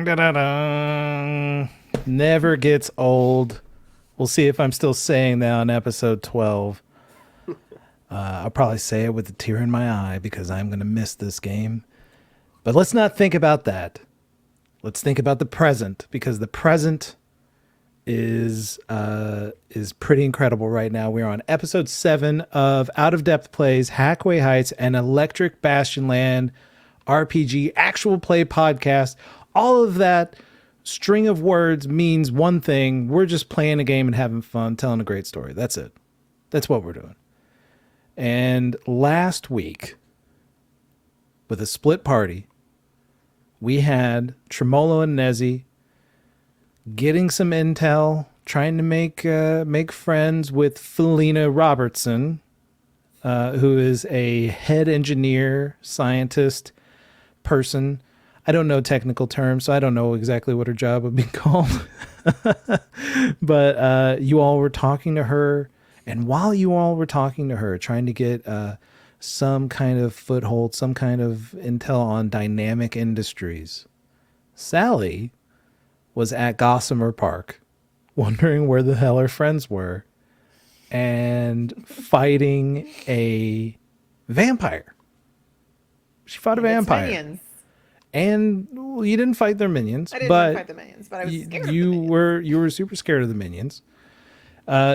Da-da-da. Never gets old. We'll see if I'm still saying that on episode 12. I'll probably say it with a tear in my eye because I'm going to miss this game. But let's not think about that. Let's think about the present, because the present is pretty incredible right now. We're on episode 7 of Out of Depth Plays Hackway Heights, an electric Bastionland RPG actual play podcast. All of that string of words means one thing. We're just playing a game and having fun, telling a great story. That's it. That's what we're doing. And last week, with a split party, we had Tremolo and Nezzy getting some intel, trying to make friends with Felina Robertson, who is a head engineer, scientist person. I don't know technical terms, so I don't know exactly what her job would be called. But you all were talking to her, and while you all were talking to her, trying to get some kind of foothold, some kind of intel on dynamic industries, Sallie was at Gossamer Park, wondering where the hell her friends were, and fighting a vampire. She fought a vampire. Minions. And well, you didn't fight their minions. I didn't fight the minions, but I was scared of the minions. You were super scared of the minions.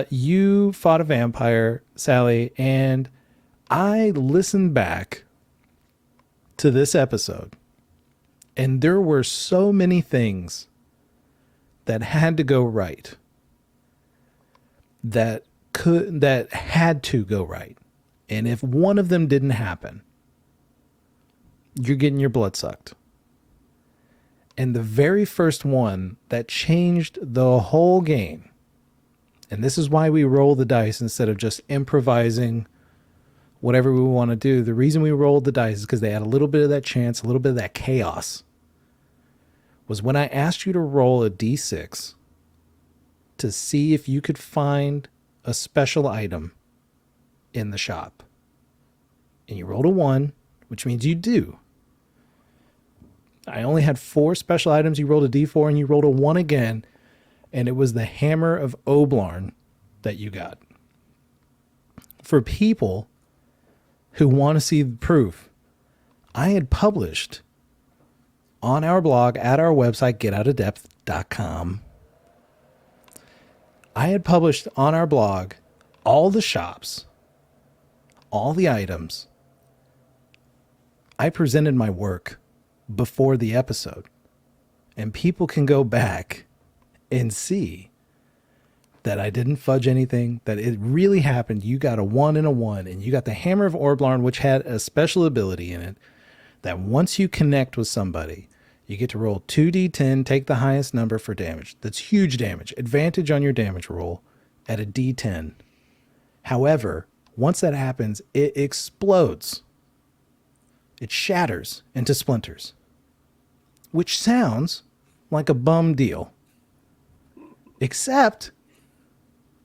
You fought a vampire, Sallie, and I listened back to this episode, and there were so many things that had to go right, that had to go right. And if one of them didn't happen, you're getting your blood sucked. And the very first one that changed the whole game, and this is why we roll the dice instead of just improvising whatever we want to do. The reason we rolled the dice is because they had a little bit of that chance, a little bit of that chaos, was when I asked you to roll a d6 to see if you could find a special item in the shop. And you rolled a 1, which means you do. I only had 4 special items. You rolled a d4 and you rolled a 1 again. And it was the Hammer of Oblarn that you got. For people who want to see the proof, I had published on our blog at our website, getoutofdepth.com. I had published on our blog all the shops, all the items. I presented my work before the episode, and people can go back and see that I didn't fudge anything, that it really happened. You got a 1 and a 1, and you got the Hammer of Oblarn, which had a special ability in it that once you connect with somebody, you get to roll 2d10, take the highest number for damage. That's huge damage. Advantage on your damage roll at a d10. However, once that happens, it explodes. It shatters into splinters, which sounds like a bum deal. Except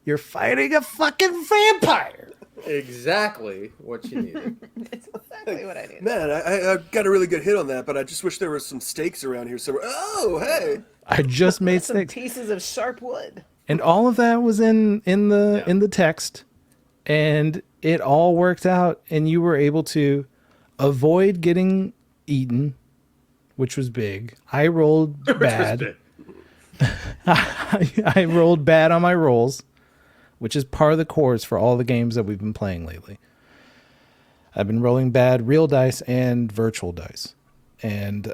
you're fighting a fucking vampire. Exactly what you needed. It's exactly what I needed. Man, I got a really good hit on that, but I just wish there were some stakes around here somewhere. Oh, hey! I just made Some stakes. pieces of sharp wood. And all of that was in the text, and it all worked out, and you were able to avoid getting eaten, which was big. I rolled bad. I rolled bad on my rolls, which is par of the course for all the games that we've been playing lately. I've been rolling bad real dice and virtual dice. And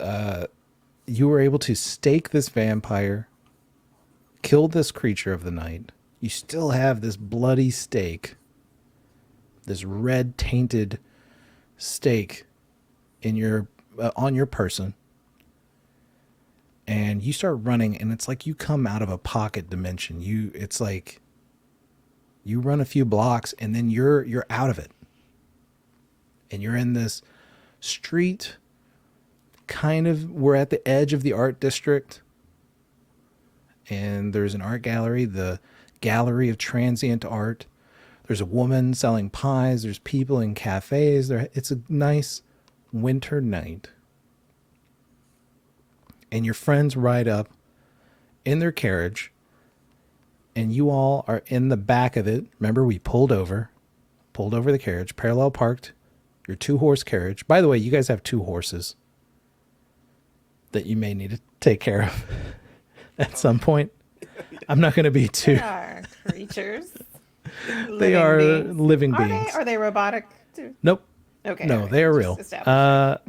you were able to stake this vampire, kill this creature of the night. You still have this bloody stake, this red tainted stake in your on your person. And you start running, and it's like you come out of a pocket dimension. It's like you run a few blocks, and then you're out of it. And you're in this street, kind of, we're at the edge of the art district. And there's an art gallery, the Gallery of Transient Art. There's a woman selling pies. There's people in cafes. It's a nice winter night. and your friends ride up in their carriage, and you all are in the back of it. Remember, we pulled over the carriage, parallel parked your 2-horse carriage. By the way, you guys have 2 horses that you may need to take care of at some point. I'm not going to be too. They are creatures. They are living beings. Are they robotic too? Nope. Okay. No, all right, they are just real. establish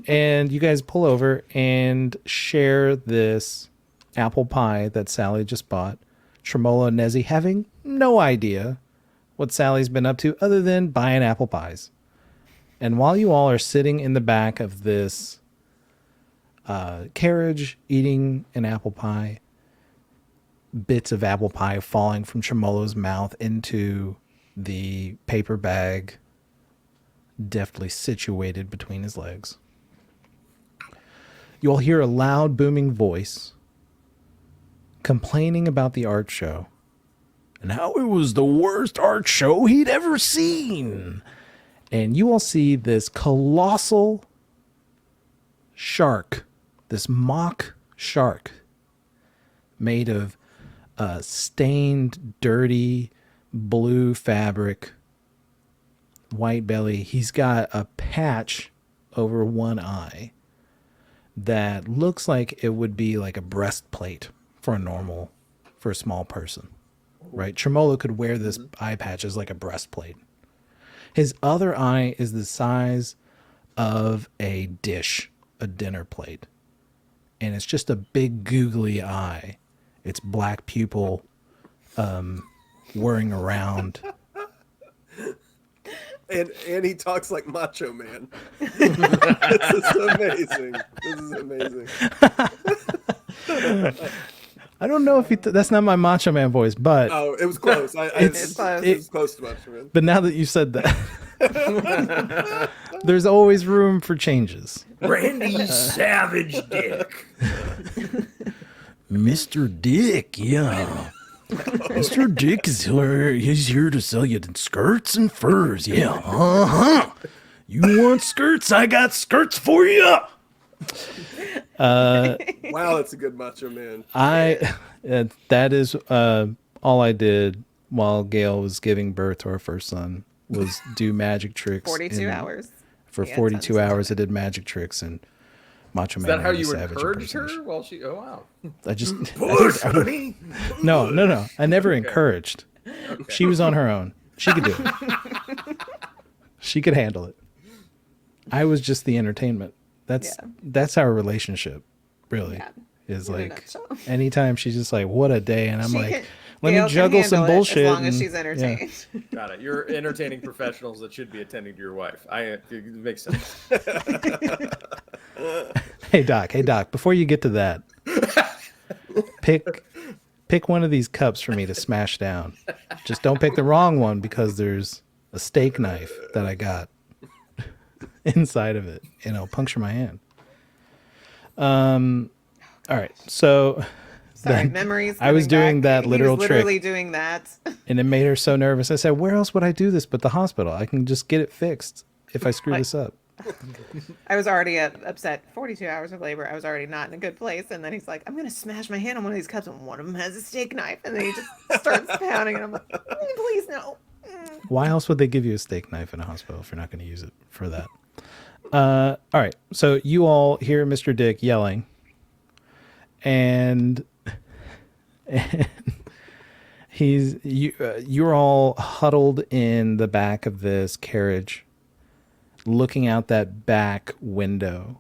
And you guys pull over and share this apple pie that Sallie just bought. Tremolo and Nezzy having no idea what Sallie's been up to other than buying apple pies. And while you all are sitting in the back of this carriage eating an apple pie, bits of apple pie falling from Tremolo's mouth into the paper bag deftly situated between his legs. You'll hear a loud booming voice complaining about the art show and how it was the worst art show he'd ever seen. And you all see this colossal shark, this mock shark made of stained, dirty blue fabric, white belly. He's got a patch over one eye that looks like it would be like a breastplate for a small person, right? Tremolo could wear this eye patch as like a breastplate. His other eye is the size of a dish, a dinner plate. And it's just a big googly eye. It's black pupil whirring around. And he talks like Macho Man. This is amazing. I don't know if that's not my Macho Man voice, but Oh, it was close. It's close. It was close to Macho Man. but now that you said that, there's always room for changes. Randy Savage Dick. Mr. Dick, yeah. Mr. Dick is here. He's here to sell you skirts and furs. Yeah. Uh-huh. You want skirts? I got skirts for you. Wow, that's a good Macho Man. That is all I did while Gail was giving birth to our first son was do magic tricks. 42 hours. For Yeah, 42 tons of hours, I did magic tricks and Macho Is Man. that how Randy you Savage encouraged her impersonation. while she? Oh wow. I just Push, honey. no. I never encouraged. Okay. She was on her own. She could do it. She could handle it. I was just the entertainment. That's our relationship, really. Yeah. Is In a like nutshell. anytime she's just like, what a day, and I'm like, Gail let can me juggle some handle it bullshit. as long as and- she's entertained. Got it. You're entertaining professionals that should be attending to your wife. It makes sense. Hey Doc, before you get to that, pick one of these cups for me to smash down. Just don't pick the wrong one because there's a steak knife that I got inside of it and it'll puncture my hand. All right, so Sorry, then memories. I was coming doing back. that literal He was literally trick. doing that. And it made her so nervous. I said, where else would I do this but the hospital? I can just get it fixed if I screw this up. I was already upset. 42 hours of labor. I was already not in a good place. And then he's like, I'm going to smash my hand on one of these cups. And one of them has a steak knife. And then he just starts pounding. And I'm like, please, no. Why else would they give you a steak knife in a hospital if you're not going to use it for that? All right. So you all hear Mr. Dick yelling. And you're all huddled in the back of this carriage, looking out that back window,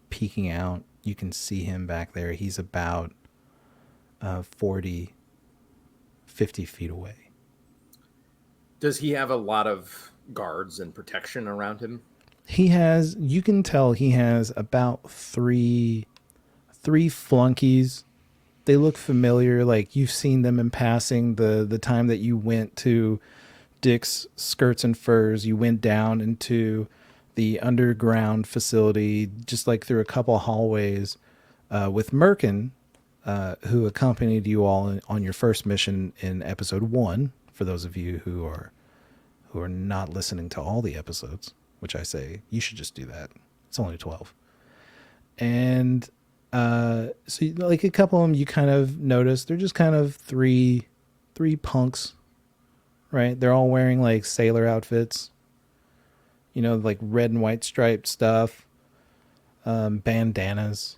peeking out. You can see him back there. He's about 40, 50 feet away. Does he have a lot of guards and protection around him? You can tell he has about three flunkies. They look familiar, like you've seen them in passing the time that you went to Dick's Skirts and Furs. You went down into the underground facility, just like through a couple hallways with Merkin, who accompanied you all on your first mission in episode 1, for those of you who are not listening to all the episodes. Which I say, you should just do that. It's only 12. And so like a couple of them you kind of notice they're just kind of three punks, right? They're all wearing like sailor outfits, you know, like red and white striped stuff, bandanas,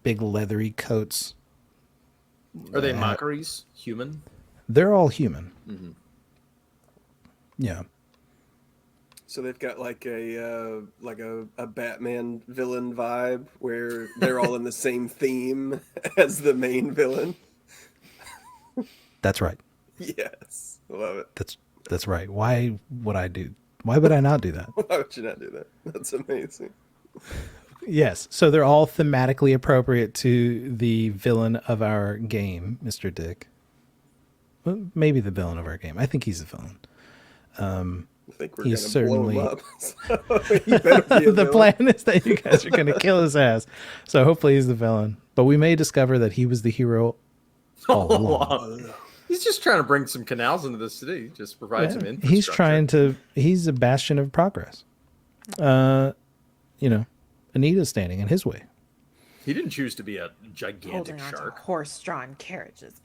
big leathery coats. Are they mockeries? Human? They're all human. Mm-hmm. Yeah. So they've got like a Batman villain vibe where they're all in the same theme as the main villain. That's right. Yes, love it. That's right. Why would I not do that? Why would you not do that? That's amazing. Yes. So they're all thematically appropriate to the villain of our game, Mr. Dick. Well, maybe the villain of our game. I think he's the villain. I think we're He's gonna blow certainly- him up. So he better be a The villain. plan is that you guys are going to kill his ass. So hopefully he's the villain. But we may discover that he was the hero all along. He's just trying to bring some canals into the city. Just provide some infrastructure. He's a bastion of progress. You know, Anita's standing in his way. He didn't choose to be a gigantic Holding on to shark. horse-drawn carriages.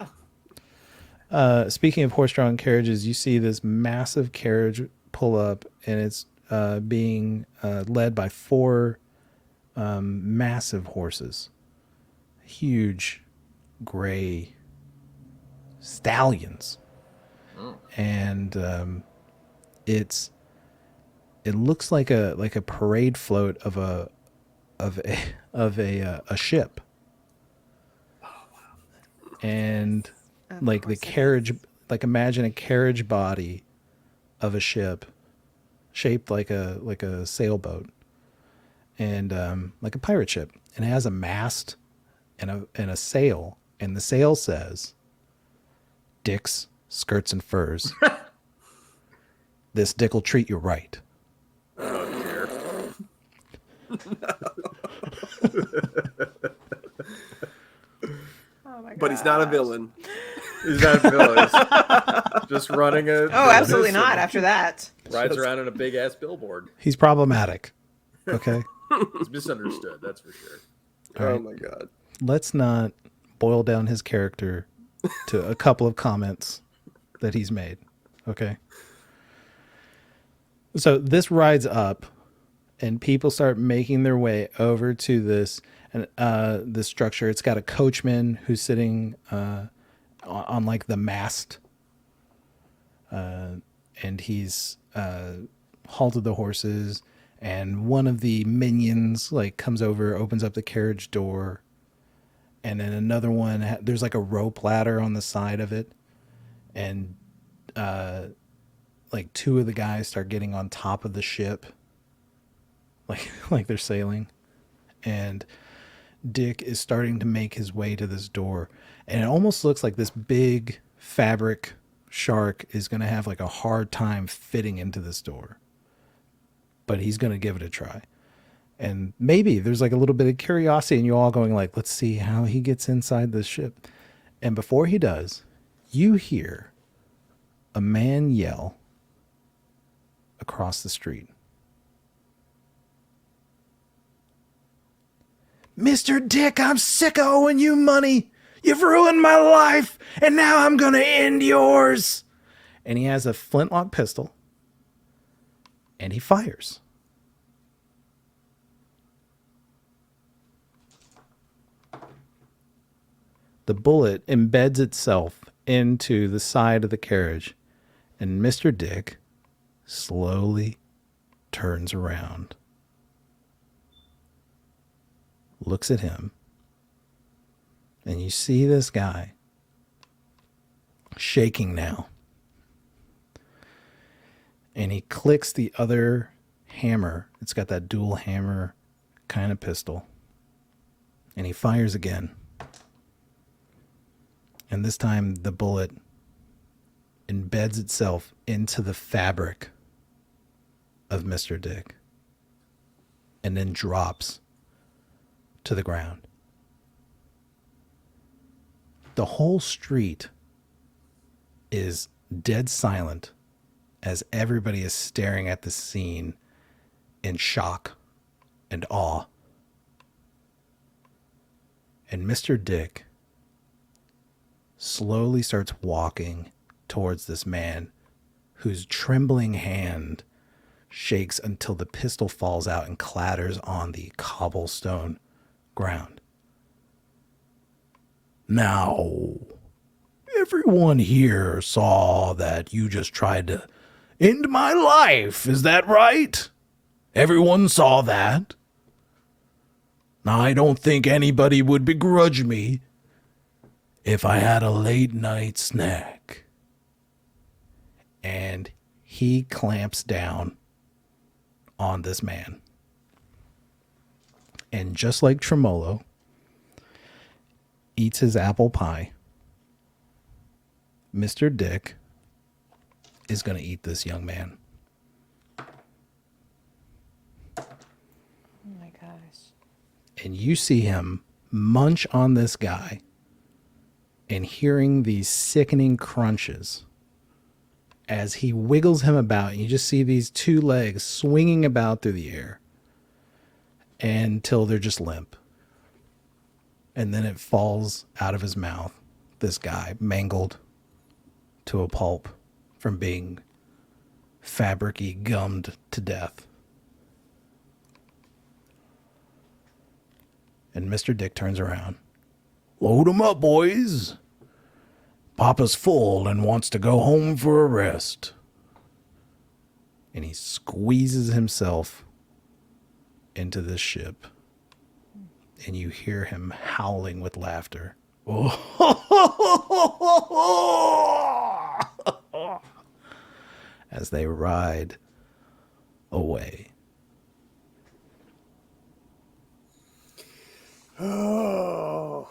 Speaking of horse-drawn carriages, you see this massive carriage pull up, and it's being led by 4 massive horses. Huge gray stallions. And it looks like a parade float of a ship. And like the carriage, like imagine a carriage body of a ship shaped like a sailboat and like a pirate ship, and it has a mast and a sail, and the sail says Dick's Skirts and Furs. This Dick will treat you right. Oh my god! But he's not a villain. He's not a villain. He's just running a. Oh, absolutely not. After that, Rides around in a big ass billboard. He's problematic. Okay. He's misunderstood. That's for sure. Oh my god. Let's not boil down his character to a couple of comments that he's made. Okay. So this rides up, and people start making their way over to this structure. It's got a coachman who's sitting on like the mast, and he's halted the horses. And one of the minions like comes over, opens up the carriage door, and then another one. There's like a rope ladder on the side of it, and like 2 of the guys start getting on top of the ship, like they're sailing, and Dick is starting to make his way to this door, and it almost looks like this big fabric shark is going to have like a hard time fitting into this door. But he's going to give it a try. And maybe there's like a little bit of curiosity and you all going like, let's see how he gets inside this ship. And before he does, you hear a man yell across the street. Mr. Dick, I'm sick of owing you money. You've ruined my life, and now I'm going to end yours. And he has a flintlock pistol. And he fires. The bullet embeds itself into the side of the carriage, and Mr. Dick slowly turns around, looks at him, and you see this guy shaking now. And he clicks the other hammer. It's got that dual hammer kind of pistol. And he fires again. And this time the bullet embeds itself into the fabric of Mr. Dick. And then drops to the ground. The whole street is dead silent as everybody is staring at the scene in shock, and awe. And Mr. Dick slowly starts walking towards this man whose trembling hand shakes until the pistol falls out and clatters on the cobblestone ground. Now, everyone here saw that you just tried to end my life, is that right? Everyone saw that? Now, I don't think anybody would begrudge me if I had a late night snack. And he clamps down on this man. And just like Tremolo eats his apple pie, Mr. Dick is going to eat this young man. Oh my gosh. And you see him munch on this guy and hearing these sickening crunches as he wiggles him about. You just see these two legs swinging about through the air until they're just limp. And then it falls out of his mouth. This guy mangled to a pulp from being fabric-y gummed to death. And Mr. Dick turns around. Load 'em up, boys. Papa's full and wants to go home for a rest. And he squeezes himself into this ship. And you hear him howling with laughter. As they ride away. Oh.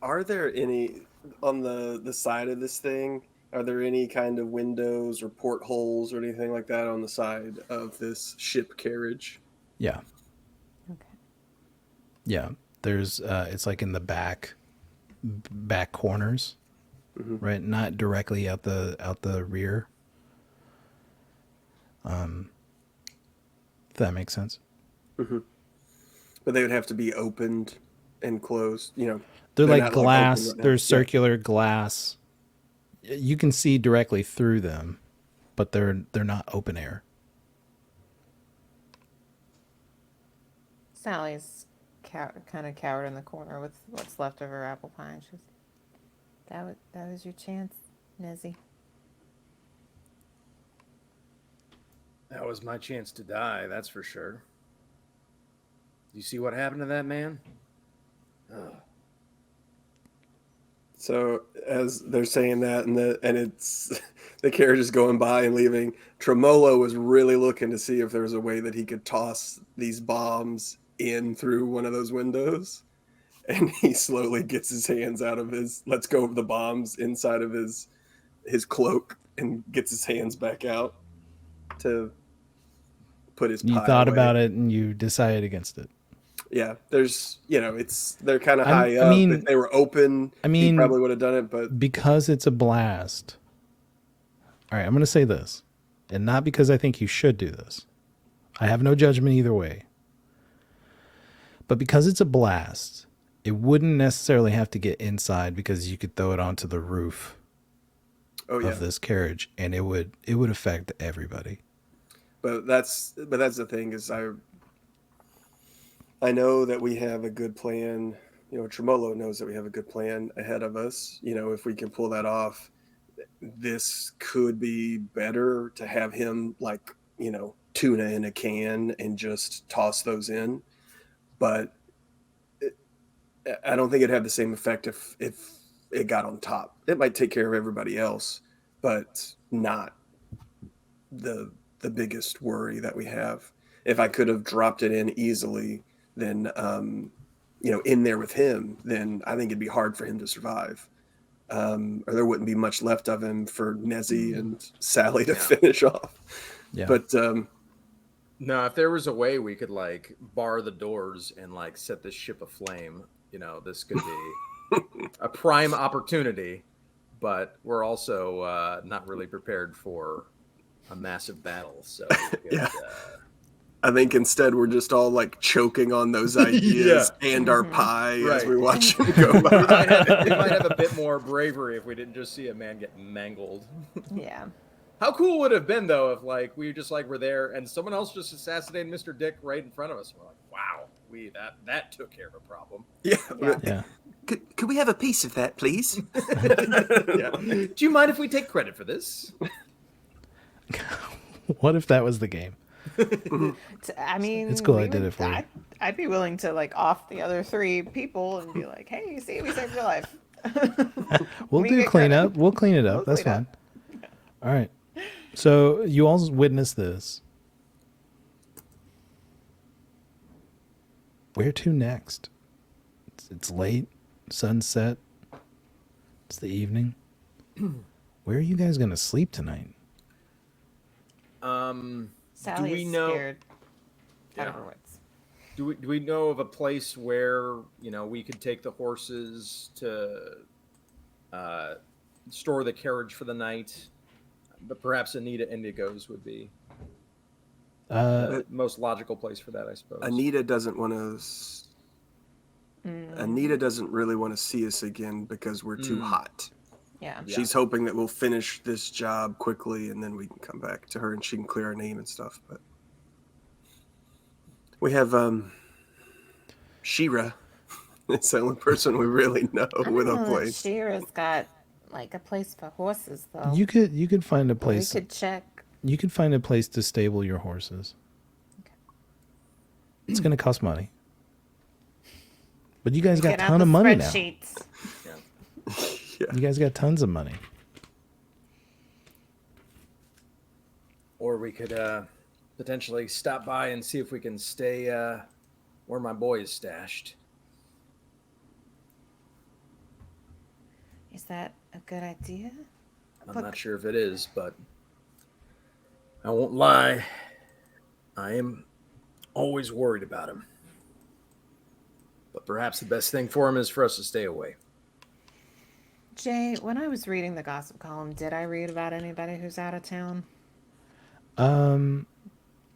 Are there any, on the side of this thing, are there any kind of windows or portholes or anything like that on the side of this ship carriage? Yeah. Okay. Yeah. There's, it's like in the back corners, right? Not directly out the rear. If that makes sense. Mm-hmm. But they would have to be opened and closed, you know. They're like not, glass. open right now. They're circular glass. You can see directly through them, but they're not open air. Sally's kind of cowered in the corner with what's left of her apple pie. And she's, that was your chance, Nezzy. That was my chance to die, that's for sure. You see what happened to that man? Oh. So as they're saying that, and it's the carriage is going by and leaving, Tremolo was really looking to see if there was a way that he could toss these bombs in through one of those windows, and he slowly gets his hands out of his lets go of the bombs inside of his cloak and gets his hands back out to put his. You pie thought away. about it and you decided against it. Yeah, there's, they're kind of high up. mean- If they were open, he probably would have done it, but Because it's a blast. All right, I'm going to say this, and not because I think you should do this. I have no judgment either way. But because it's a blast, it wouldn't necessarily have to get inside because you could throw it onto the roof of this carriage, and it would affect everybody. But that's the thing is I know that we have a good plan. Tremolo knows that we have a good plan ahead of us. If we can pull that off, this could be better to have him tuna in a can and just toss those in. But I don't think it'd have the same effect if it got on top. It might take care of everybody else, but not the biggest worry that we have. If I could have dropped it in easily, then in there with him, then I think it'd be hard for him to survive. Or there wouldn't be much left of him for Nezzy and Sallie to finish off. Yeah. But No, if there was a way we could bar the doors and set this ship aflame, this could be a prime opportunity. But we're also not really prepared for a massive battle. So we could, I think instead we're just all like choking on those ideas and our pie as Right. we watch him go by. We might have a bit more bravery if we didn't just see a man get mangled. Yeah. How cool would it have been though if like we just like were there and someone else just assassinated Mr. Dick right in front of us? We're like, wow, that took care of a problem. Yeah. Yeah. Could we have a piece of that, please? Yeah. Do you mind if we take credit for this? What if that was the game? I mean, It's cool I did it for you. I'd be willing to like off the other 3 people and be like, hey, see, we saved your life. We'll We do get cleanup. credit. We'll clean it up. We'll That's clean fine. up. All right. So you all witness this. Where to next? It's late, sunset. It's the evening. Where are you guys going to sleep tonight? Sally we is know- scared out Yeah. of her wits. Do we know of a place where we could take the horses to store the carriage for the night? But perhaps Anita Indigo's would be the most logical place for that, I suppose. Anita doesn't want to. Anita doesn't really want to see us again because we're too hot. Yeah. She's hoping that we'll finish this job quickly and then we can come back to her and she can clear our name and stuff. But we have Shira. It's the only person we really know I don't with a know that place. Shira's got like a place for horses though. You could find a we place. could check. You could find a place to stable your horses. It's going to cost money. But you guys got a Get out ton the of money now. spreadsheets. You guys got tons of money. Or we could potentially stop by and see if we can stay where my boy is stashed. Is that a good idea? I'm not sure if it is, but I won't lie. I am always worried about him. But perhaps the best thing for him is for us to stay away. Jay, when I was reading the gossip column, did I read about anybody who's out of town?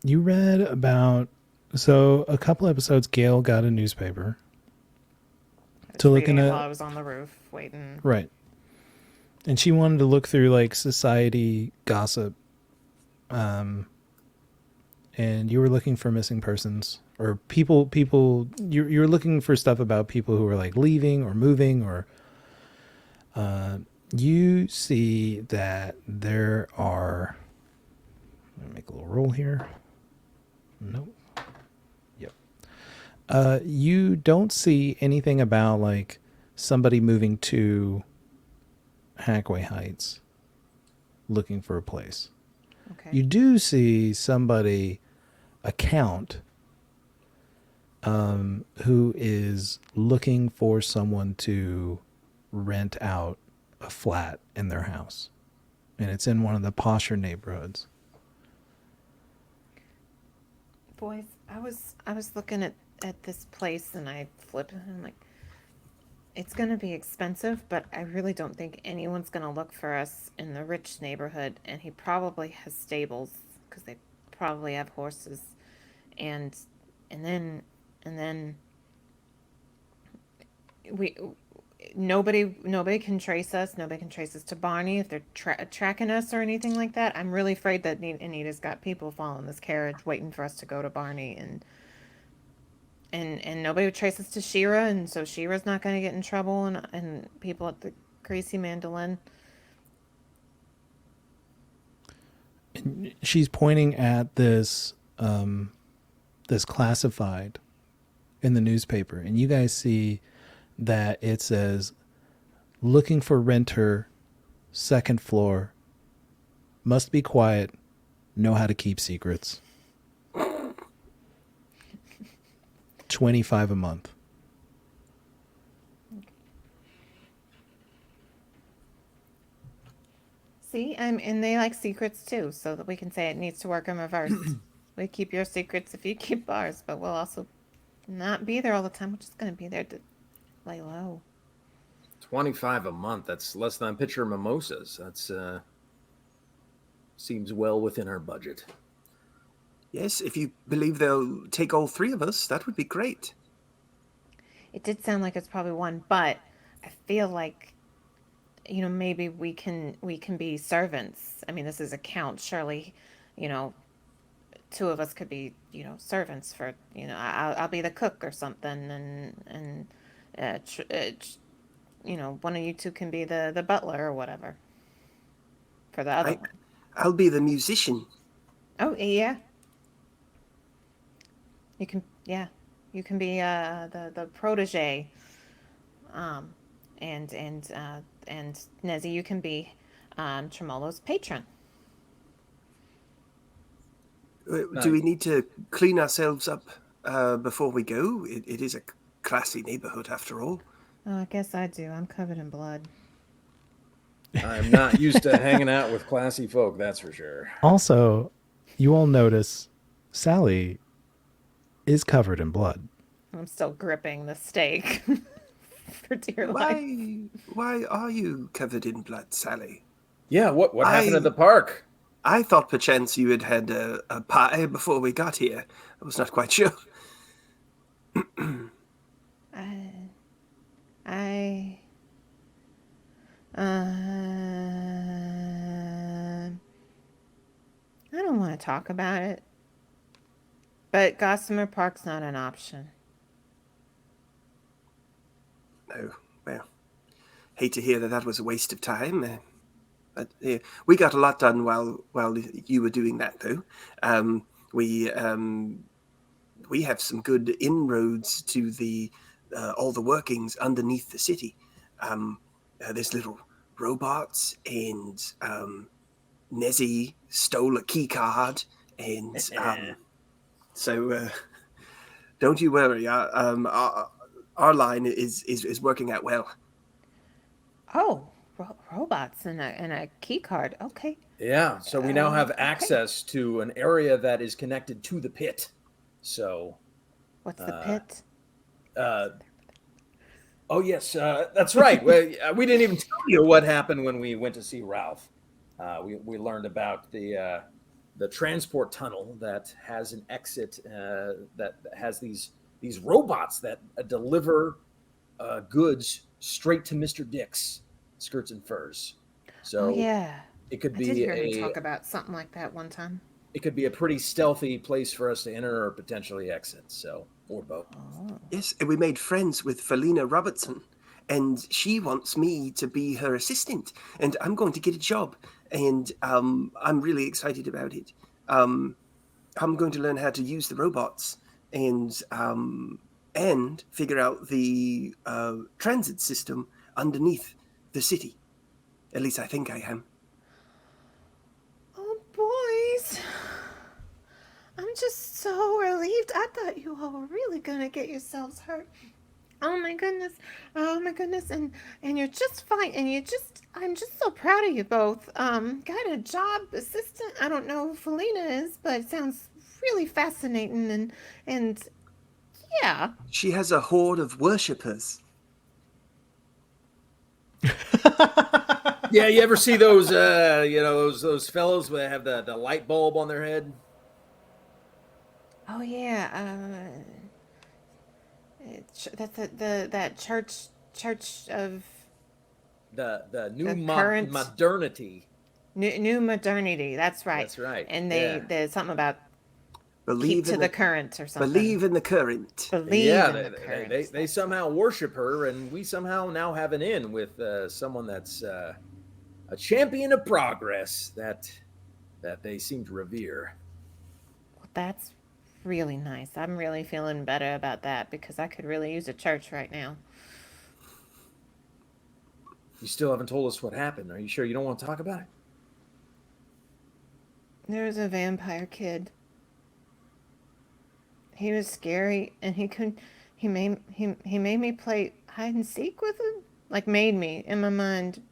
You read about a couple episodes. Gail got a newspaper I was to look reading in it a while I was on the roof waiting. right, and she wanted to look through like society gossip. And you were looking for missing persons or people. You're looking for stuff about people who are like leaving or moving or. You see that there are. Let me make a little roll here. Nope. Yep. You don't see anything about like somebody moving to Hackway Heights looking for a place. Okay. You do see somebody account who is looking for someone to rent out a flat in their house. And it's in one of the posher neighborhoods. Boys, I was looking at this place and I flipped and I'm like, it's gonna be expensive, but I really don't think anyone's gonna look for us in the rich neighborhood. And he probably has stables because they probably have horses, and then we nobody can trace us. Nobody can trace us to Barney if they're tracking us or anything like that. I'm really afraid that Anita's got people following this carriage waiting for us to go to Barney, and nobody would trace us to Shira, and so Shira's not going to get in trouble, and people at the Greasy Mandolin. She's pointing at this this classified in the newspaper, and you guys see that it says looking for renter, second floor, must be quiet, know how to keep secrets. $25 a month. See, and they like secrets too, so that we can say it needs to work in reverse. We keep your secrets if you keep ours, but we'll also not be there all the time. We're just going to be there to lay low. 25 a month. That's less than a pitcher of mimosas. That's seems well within our budget. Yes, if you believe they'll take all three of us, that would be great. It did sound like it's probably one, but I feel like maybe we can be servants. I mean, this is a count. Surely, you know, two of us could be servants for I'll be the cook or something, and one of you two can be the butler or whatever for the other I, one. I'll be the musician. Oh yeah, you can. Yeah, you can be the protege. Um, and Nezzy, you can be Tremolo's patron. Do Nice. we need to clean ourselves up before we go? It is a classy neighborhood, after all. Oh, I guess I do. I'm covered in blood. I'm not used to hanging out with classy folk, that's for sure. Also, you will notice Sallie is covered in blood. I'm still gripping the stake for dear life. Why are you covered in blood, Sallie? Yeah, what happened at the park? I thought perchance you had had a pie before we got here. I was not quite sure. I, I, I don't want to talk about it, but Gossamer Park's not an option. No, well, hate to hear that was a waste of time. But we got a lot done while you were doing that, though. We have some good inroads to the all the workings underneath the city. There's little robots, and Nezzy stole a key card, and so don't you worry. Our line is working out well. Oh, robots and a key card. Okay. Yeah, so we now have Okay. access to an area that is connected to the pit. So, What's the pit? oh yes, that's right. We didn't even tell you what happened when we went to see Ralph. We learned about the transport tunnel that has an exit that has these robots that deliver goods straight to Mr. Dick's Skirts and Furs. So Oh yeah, it could I did be hear him talk about something like that one time. it could be a pretty stealthy place for us to enter or potentially exit. So, or both. Oh. Yes, and we made friends with Felina Robertson, and she wants me to be her assistant, and I'm going to get a job, and I'm really excited about it. I'm going to learn how to use the robots and figure out the transit system underneath the city. At least I think I am. Oh, boys. I'm just so relieved. I thought you all were really gonna get yourselves hurt. Oh my goodness. Oh my goodness. And you're just fine. And I'm just so proud of you both. Got a job assistant. I don't know who Felina is, but it sounds really fascinating and yeah. She has a horde of worshippers. Yeah, you ever see those those fellows that have the light bulb on their head? Oh yeah. That's that church of The new the current modernity. new modernity. That's right. That's right. And Yeah. there's something about keep Believe to in the current or something. Believe in the current. Believe Yeah, in the current. they somehow worship her, and we somehow now have an in with someone that's a champion of progress that they seem to revere. Well, that's really nice. I'm really feeling better about that because I could really use a church right now. You still haven't told us what happened. Are you sure you don't want to talk about it? There was a vampire kid. He was scary, and he made me play hide and seek with him. Like made me in my mind.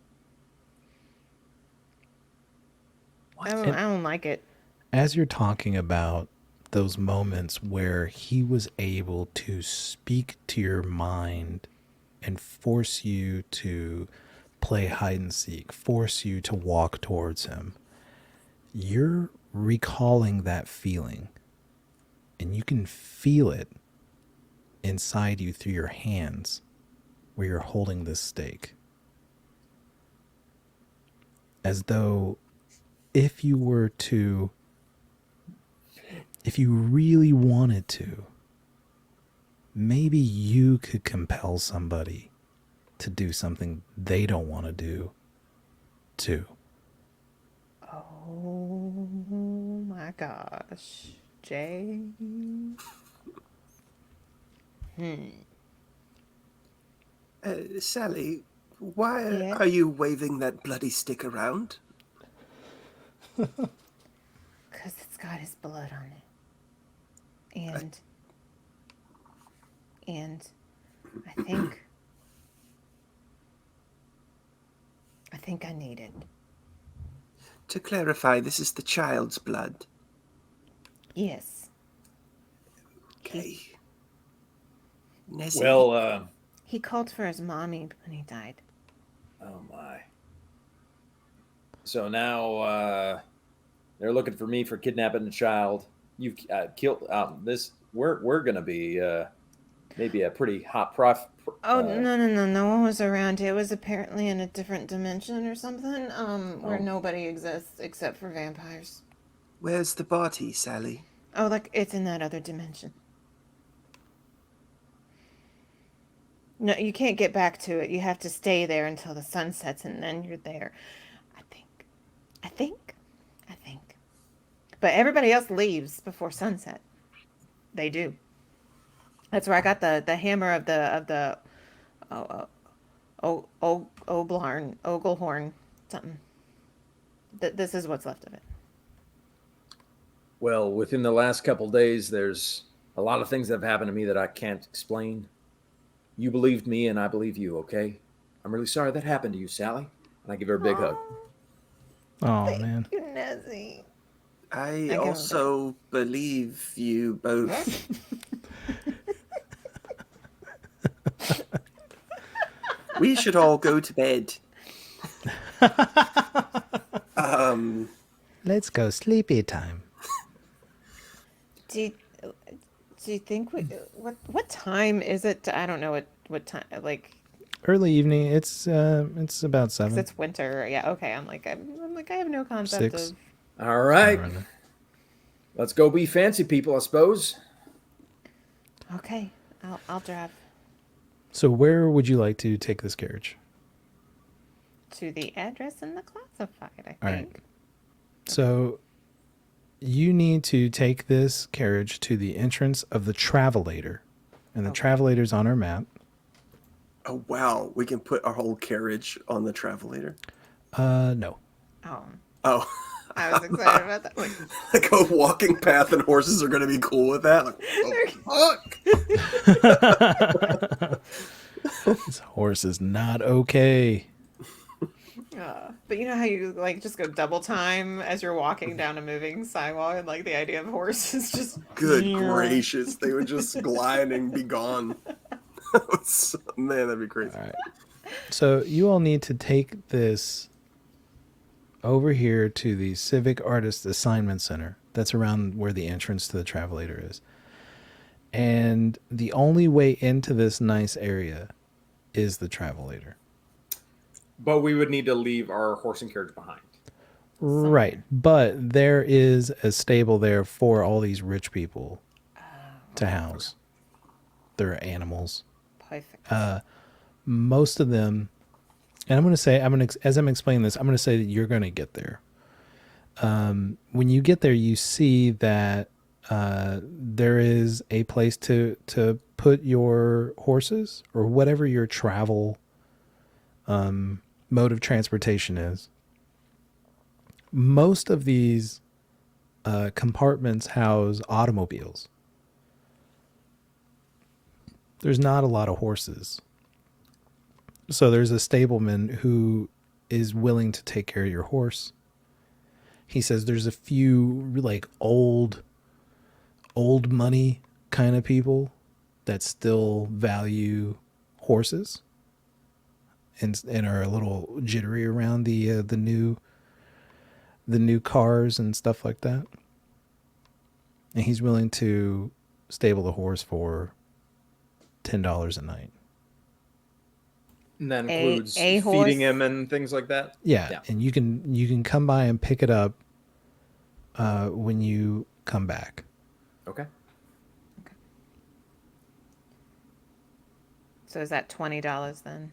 I don't like it. As you're talking about those moments where he was able to speak to your mind and force you to play hide and seek, force you to walk towards him, you're recalling that feeling. and you can feel it inside you through your hands where you're holding this stake. As though if you really wanted to, maybe you could compel somebody to do something they don't want to do too. Oh my gosh. Jay. Sallie, why Yeah? are you waving that bloody stick around? Because it's got his blood on it. And I think I need it. To clarify, this is the child's blood. Yes. Okay. Nezbit. Well, He called for his mommy when he died. oh my. So now they're looking for me for kidnapping a child. You've killed this. We're gonna be maybe a pretty hot prof. Oh, no one was around. It was apparently in a different dimension or something, where Oh. nobody exists except for vampires. Where's the body, Sallie? Oh, like, it's in that other dimension. No, you can't get back to it. You have to stay there until the sun sets, and then you're there. I think. But everybody else leaves before sunset. They do. That's where I got the hammer of the Oglehorn, something. This is what's left of it. Well, within the last couple days, there's a lot of things that have happened to me that I can't explain. You believed me, and I believe you. Okay, I'm really sorry that happened to you, Sallie. And I give her a big hug. Oh, Thank man. you, Nezzy. I go also believe you both. We should all go to bed. Let's go sleepy time. Do you think what time is it? I don't know what time, like, Early evening. It's about 'cause 7. it's winter. Yeah, okay. I'm like I have no concept 6. of. All right, Around there. let's go be fancy people, I suppose. Okay, I'll drive So where would you like to take this carriage? to the address in the classified, I think. All right. So you need to take this carriage to the entrance of the Travelator. And the Travelator's on our map. Oh wow, we can put our whole carriage on the Travelator. No. Oh, Oh, I was excited about that. like a walking path, and horses are going to be cool with that. Like, oh, fuck. This horse is not okay. But you know how you like just go double time as you're walking down a moving sidewalk, and like the idea of horses just Good gracious, they would just glide and be gone. Man, that'd be crazy. All right. So you all need to take this over here to the Civic Artist Assignment Center. That's around where the entrance to the Travelator is. And the only way into this nice area is the Travelator. But we would need to leave our horse and carriage behind. Right. But there is a stable there for all these rich people to house their animals. perfect. Most of them, and as I'm explaining this, I'm going to say that you're going to get there. When you get there, you see that there is a place to put your horses or whatever your travel mode of transportation is. Most of these compartments house automobiles. There's not a lot of horses. So there's a stableman who is willing to take care of your horse. He says there's a few like old money kind of people that still value horses and are a little jittery around the new cars and stuff like that. and he's willing to stable the horse for $10 a night. And that A- includes a horse? feeding him and things like that. Yeah, and you can come by and pick it up when you come back. Okay. So is that $20 then?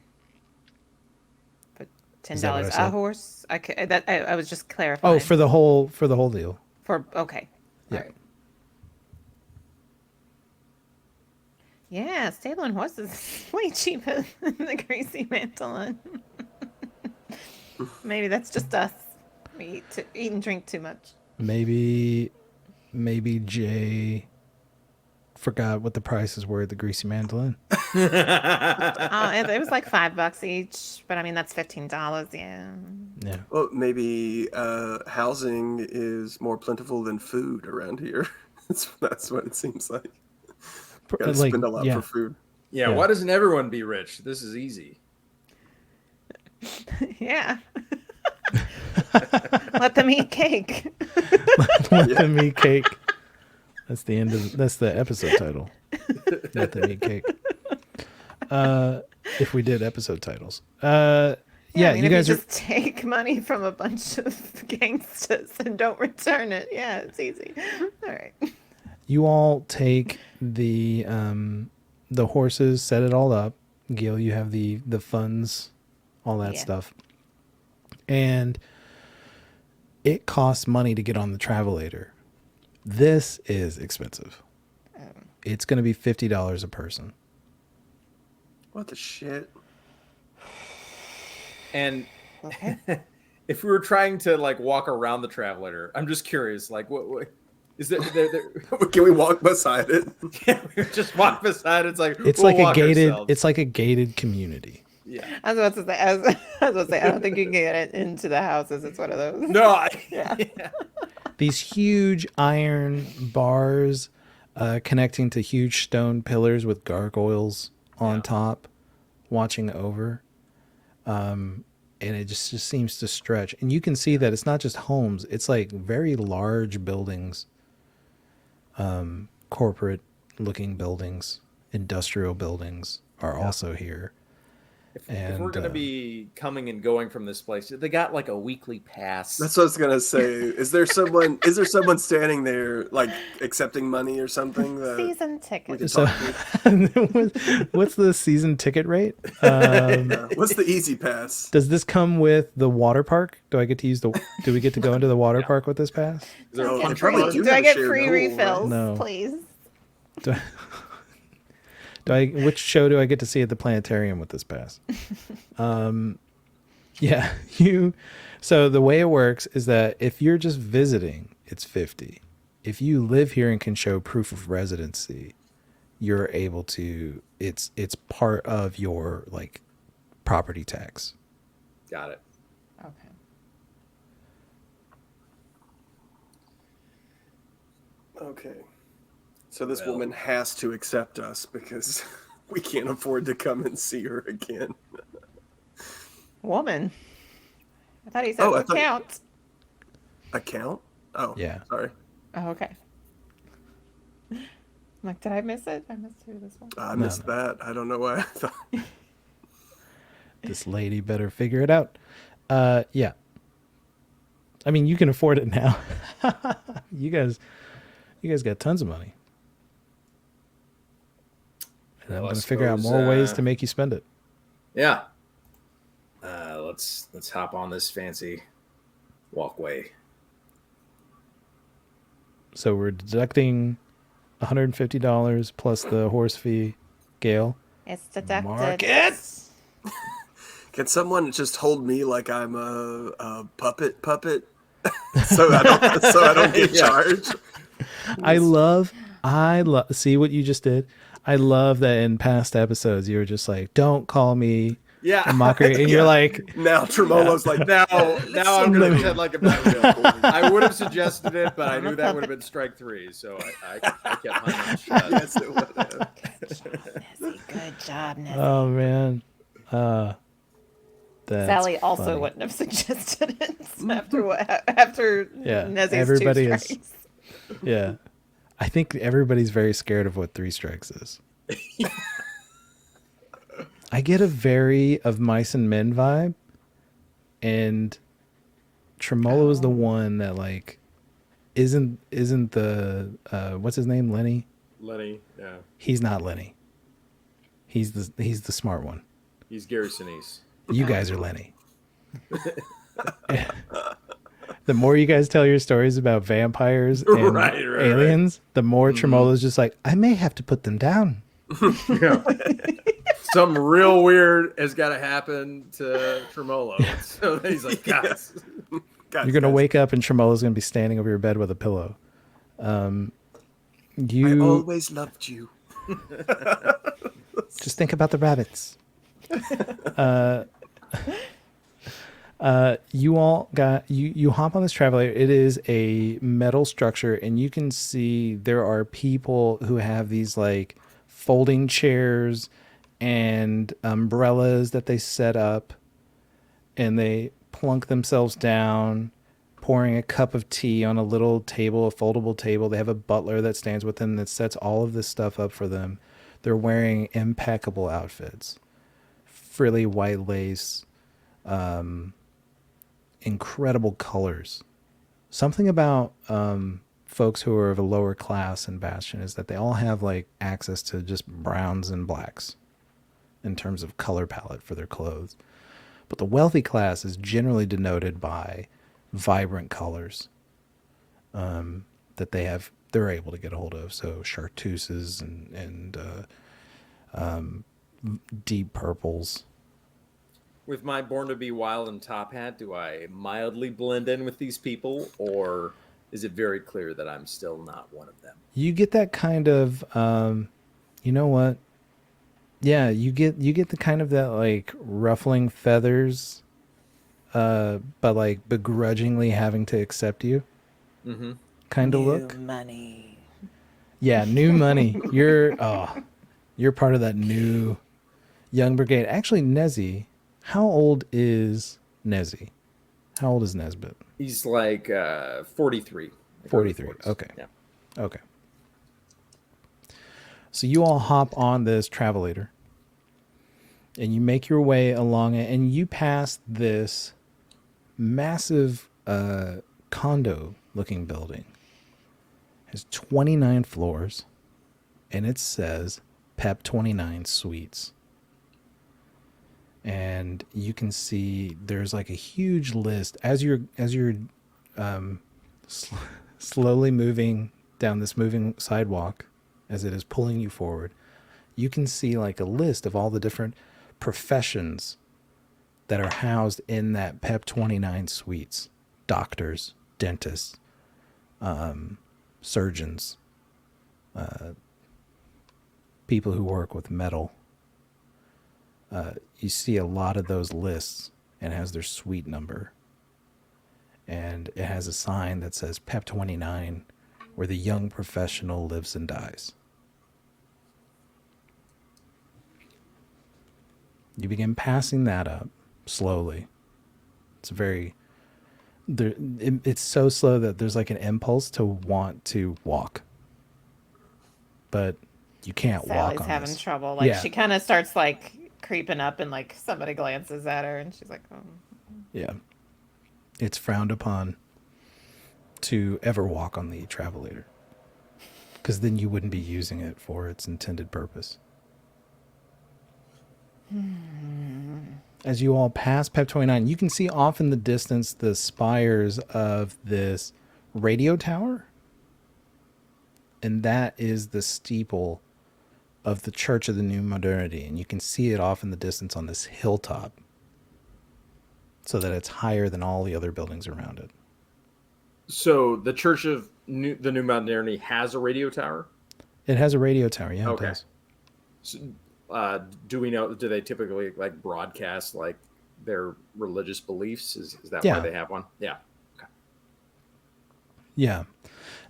For Is that what I $10 said? a horse? I was just clarifying. Oh, for the whole deal. Okay. Yeah. All right. Yeah, stabling horses is way cheaper than the greasy mandolin. Maybe that's just us. We eat and drink too much. Maybe Jay forgot what the prices were at the greasy mandolin. It was like $5 each, but I mean that's $15. Yeah. Yeah. Well, maybe housing is more plentiful than food around here. That's what it seems like. Gotta Like, spend a lot yeah. for food. Yeah, why doesn't everyone be rich? This is easy. Yeah. Let them eat cake. Let them eat cake. That's the episode title. Let them eat cake. If we did episode titles. I mean, you if guys you are just take money from a bunch of gangsters and don't return it. Yeah, it's easy. All right. you all take the horses, set it all up. Gail, you have the funds, all that Yeah. stuff. And it costs money to get on the Travelator. This is expensive. It's going to be $50 a person. What the shit? And Okay. if we were trying to like walk around the Travelator, I'm just curious, like what is there Can we walk beside it? yeah, we just walk beside it. It's like It's we'll like a walk gated. ourselves. It's like a gated community. Yeah. I was about to say. I was about to say. I don't think you can get it into the houses. It's one of those. No, Yeah. These huge iron bars connecting to huge stone pillars with gargoyles on top, watching over. And it just seems to stretch. And you can see that it's not just homes. It's like very large buildings, corporate looking buildings, industrial buildings are also here. If we're gonna be coming and going from this place, they got like a weekly pass. That's what I was gonna say. Is there someone standing there like accepting money or something? Season We ticket. can So, talk to? what's the season ticket rate? What's the easy pass? Does this come with the water park? Do we get to go into the water park with this pass? Is there Oh, a fun they probably truck? do Do I have a get shared free pool, right? refills, No. please? Which show do I get to see at the planetarium with this pass? Yeah, so the way it works is that if you're just visiting, it's 50. If you live here and can show proof of residency, you're able to, it's part of your like property tax. Got it. Okay. Okay. So this Well. woman has to accept us because we can't afford to come and see her again. Woman. I thought he said Oh, I thought- account. Account? Oh, Yeah. Sorry. Oh, okay. I'm like, did I miss it? I missed who this was. I missed that. I don't know why I thought. This lady better figure it out. Yeah. I mean, you can afford it now. You guys got tons of money. And I'm Well, I going to figure out suppose, more ways to make you spend it. Yeah. Let's hop on this fancy walkway. So we're deducting $150 plus the horse fee. Gail, It's deducted. mark it. Can someone just hold me like I'm a puppet, so I don't get Yeah. charged? I love. See what you just did. I love that in past episodes you were just like, "Don't call me Yeah. a mockery," and you're like, Now Tremolo's like, Now I'm gonna pretend like I would have suggested it, but I knew that would have been strike 3, so I kept my mouth shut. yes, it would have. Nezzy, good job, Nezzy. "Oh man." That's Sally also funny. wouldn't have suggested it after Yeah, Nezzy's everybody two is- strikes. Yeah. I think everybody's very scared of what Three Strikes is. I get a very of Mice and Men vibe, and Tremolo is the one that like isn't the what's his name, Lenny? Lenny, yeah. He's not Lenny. He's the smart one. He's Gary Sinise. You guys are Lenny. The more you guys tell your stories about vampires and aliens, the more Tremolo's just like, I may have to put them down. Yeah. Something real weird has got to happen to Tremolo. So he's like, guys. You're going to wake up and Tremolo's going to be standing over your bed with a pillow. I always loved you. Just think about the rabbits. You all got you hop on this travelator. It is a metal structure, and you can see there are people who have these like folding chairs and umbrellas that they set up, and they plunk themselves down, pouring a cup of tea on a little table, a foldable table. They have a butler that stands with them that sets all of this stuff up for them. They're wearing impeccable outfits, frilly white lace, incredible colors. Something about folks who are of a lower class in Bastion is that they all have like access to just browns and blacks in terms of color palette for their clothes. But the wealthy class is generally denoted by vibrant colors that they're able to get a hold of. So chartreuses and deep purples. With my Born to Be Wild and top hat, do I mildly blend in with these people, or is it very clear that I'm still not one of them? You get that kind of, you know what? Yeah, you get the kind of that like ruffling feathers, but like begrudgingly having to accept you, kind of look. Money. Yeah, new money. You're part of that new young brigade. Actually, Nezzy, how old is Nezzy? How old is Nezbit? He's like 43. 43. Okay. Yeah. Okay. So you all hop on this travelator and you make your way along it, and you pass this massive condo looking building. It has 29 floors, and it says Pep 29 Suites. And you can see there's like a huge list as you're slowly moving down this moving sidewalk, as it is pulling you forward. You can see like a list of all the different professions that are housed in that Pep 29 Suites: doctors, dentists, surgeons, people who work with metal. You see a lot of those lists, and it has their suite number. And it has a sign that says Pep 29, where the young professional lives and dies. You begin passing that up slowly. It's it's so slow that there's like an impulse to want to walk. But you can't walk Sally's on having this. trouble. Like Yeah. she kind of starts like creeping up, and like somebody glances at her, and she's like, "Oh." Yeah. It's frowned upon to ever walk on the travelator, because then you wouldn't be using it for its intended purpose. As you all pass Pep 29, you can see off in the distance the spires of this radio tower. And that is the steeple of the Church of the New Modernity. And you can see it off in the distance on this hilltop, so that it's higher than all the other buildings around it. So the Church of the New Modernity has a radio tower? It has a radio tower, yeah. Okay. It does. So, do we know, do they typically like broadcast like their religious beliefs? Is that Yeah. why they have one? Yeah. Okay. Yeah.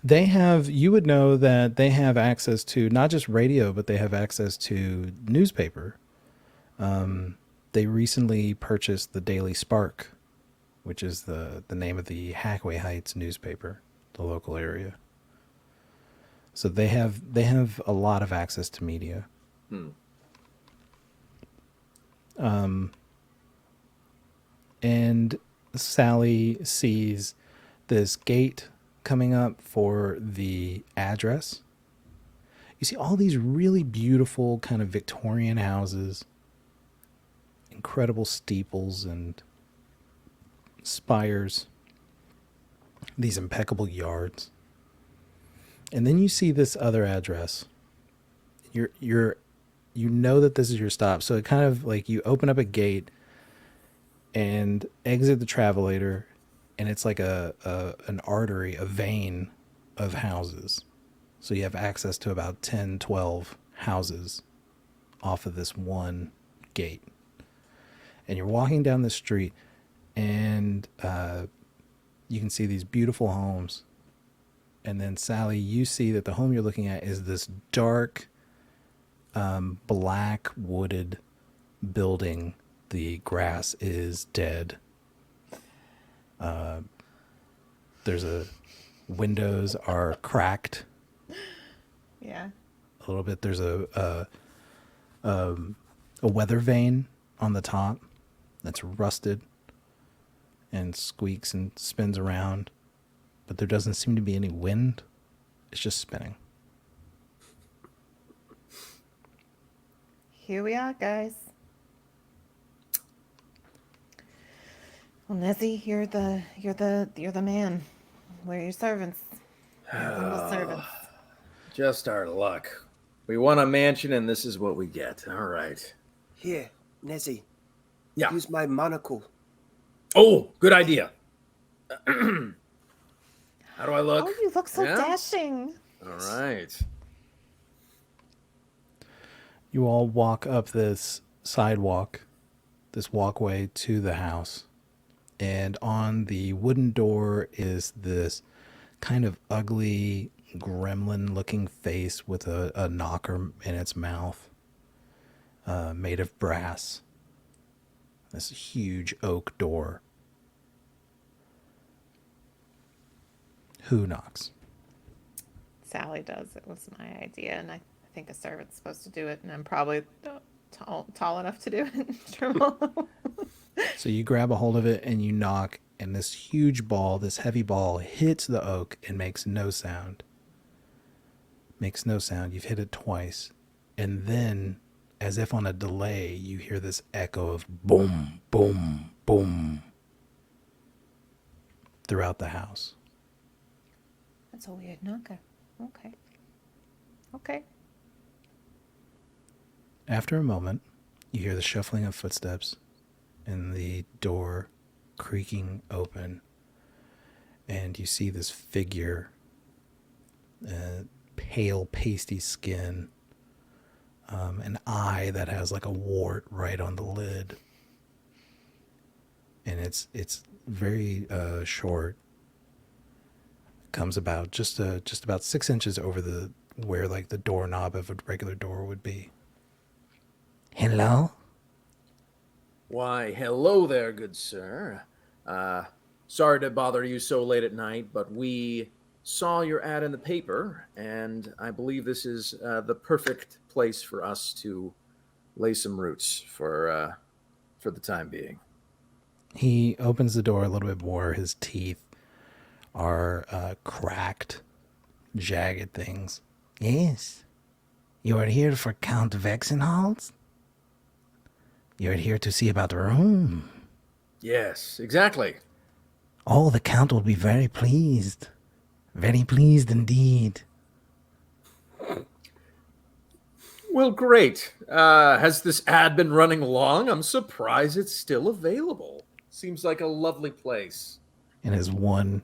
They have, you would know that they have access to not just radio, but they have access to newspaper. They recently purchased the Daily Spark, which is the name of the Hackway Heights newspaper, the local area. So they have a lot of access to media. And Sallie sees this gate coming up for the address. You see all these really beautiful kind of Victorian houses, incredible steeples and spires, these impeccable yards. And then you see this other address. You know that this is your stop. So it kind of like you open up a gate and exit the travelator, and it's like an artery, a vein of houses. So you have access to about 10, 12 houses off of this one gate. And you're walking down the street, and you can see these beautiful homes. And then, Sallie, you see that the home you're looking at is this dark, black wooded building. The grass is dead. Windows are cracked. Yeah. A little bit. There's a weather vane on the top that's rusted and squeaks and spins around, but there doesn't seem to be any wind. It's just spinning. Here we are, guys. Well, Nezzy, you're the man. We're your servants. Your humble servants. Just our luck. We want a mansion, and this is what we get. All right. Here, Nezzy. Yeah. Use my monocle. Oh, good idea. How do I look? Oh, you look so Yeah? dashing. All right. You all walk up this sidewalk, this walkway to the house. And on the wooden door is this kind of ugly gremlin-looking face with a knocker in its mouth, made of brass. This huge oak door. Who knocks? Sallie does. It was my idea, and I think a servant's supposed to do it, and I'm probably tall enough to do it. Tremolo. So you grab a hold of it and you knock, and this huge ball, this heavy ball, hits the oak and makes no sound. Makes no sound. You've hit it twice. And then, as if on a delay, you hear this echo of boom, boom, boom throughout the house. That's a weird knocker. Okay. Okay. After a moment, you hear the shuffling of footsteps and the door creaking open, and you see this figure, pale, pasty skin, an eye that has like a wart right on the lid, and it's very short. Comes about just about 6 inches over where like the doorknob of a regular door would be. Hello? Why, hello there, good sir. Sorry to bother you so late at night, but we saw your ad in the paper, and I believe this is the perfect place for us to lay some roots for the time being. He opens the door a little bit more. His teeth are cracked, jagged things. Yes. You are here for Count VEXENHALL's? You are here to see about the room. Yes, exactly. Oh, the Count will be very pleased. Very pleased indeed. Well, great. Has this ad been running long? I'm surprised it's still available. Seems like a lovely place. And his one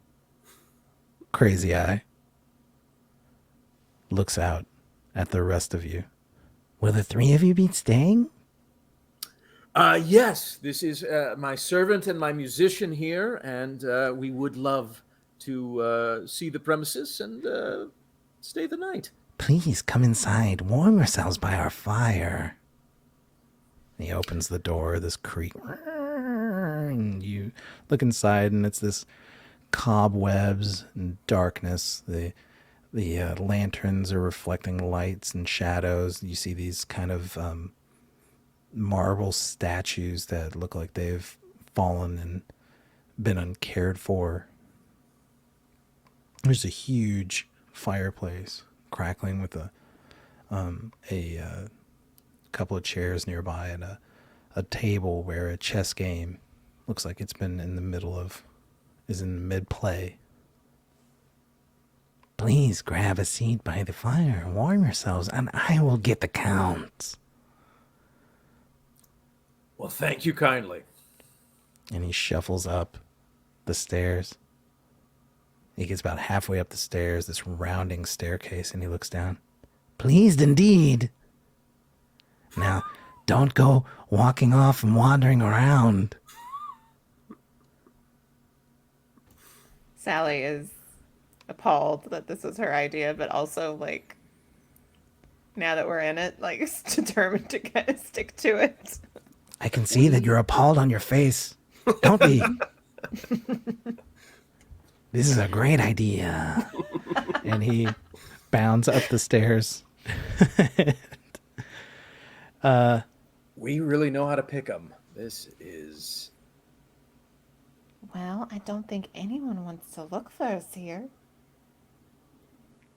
crazy eye looks out at the rest of you. Will the three of you be staying? Yes, this is my servant and my musician here, and we would love to see the premises and stay the night. Please come inside. Warm yourselves by our fire. And he opens the door, this creak. And you look inside, and it's this cobwebs and darkness. The The lanterns are reflecting lights and shadows. You see these kind of marble statues that look like they've fallen and been uncared for. There's a huge fireplace crackling with a couple of chairs nearby and a table where a chess game looks like it's been is in mid-play. Please grab a seat by the fire, warm yourselves, and I will get the counts. Well, thank you kindly. And he shuffles up the stairs. He gets about halfway up the stairs, this rounding staircase, and he looks down. Pleased indeed. Now, don't go walking off and wandering around. Sallie is appalled that this was her idea, but also, like, now that we're in it, like, is determined to kind of stick to it. I can see that you're appalled on your face. Don't be. This is a great idea. And he bounds up the stairs. We really know how to pick them. This is... Well, I don't think anyone wants to look for us here.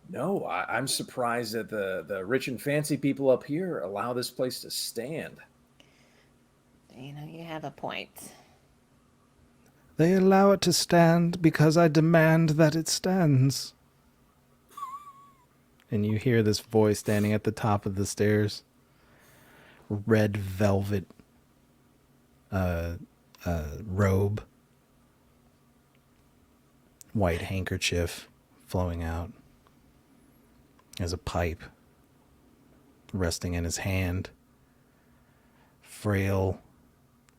No, I'm surprised that the rich and fancy people up here allow this place to stand. You know, you have a point. They allow it to stand because I demand that it stands. And you hear this voice standing at the top of the stairs. Red velvet robe. White handkerchief flowing out. There's a pipe resting in his hand. Frail,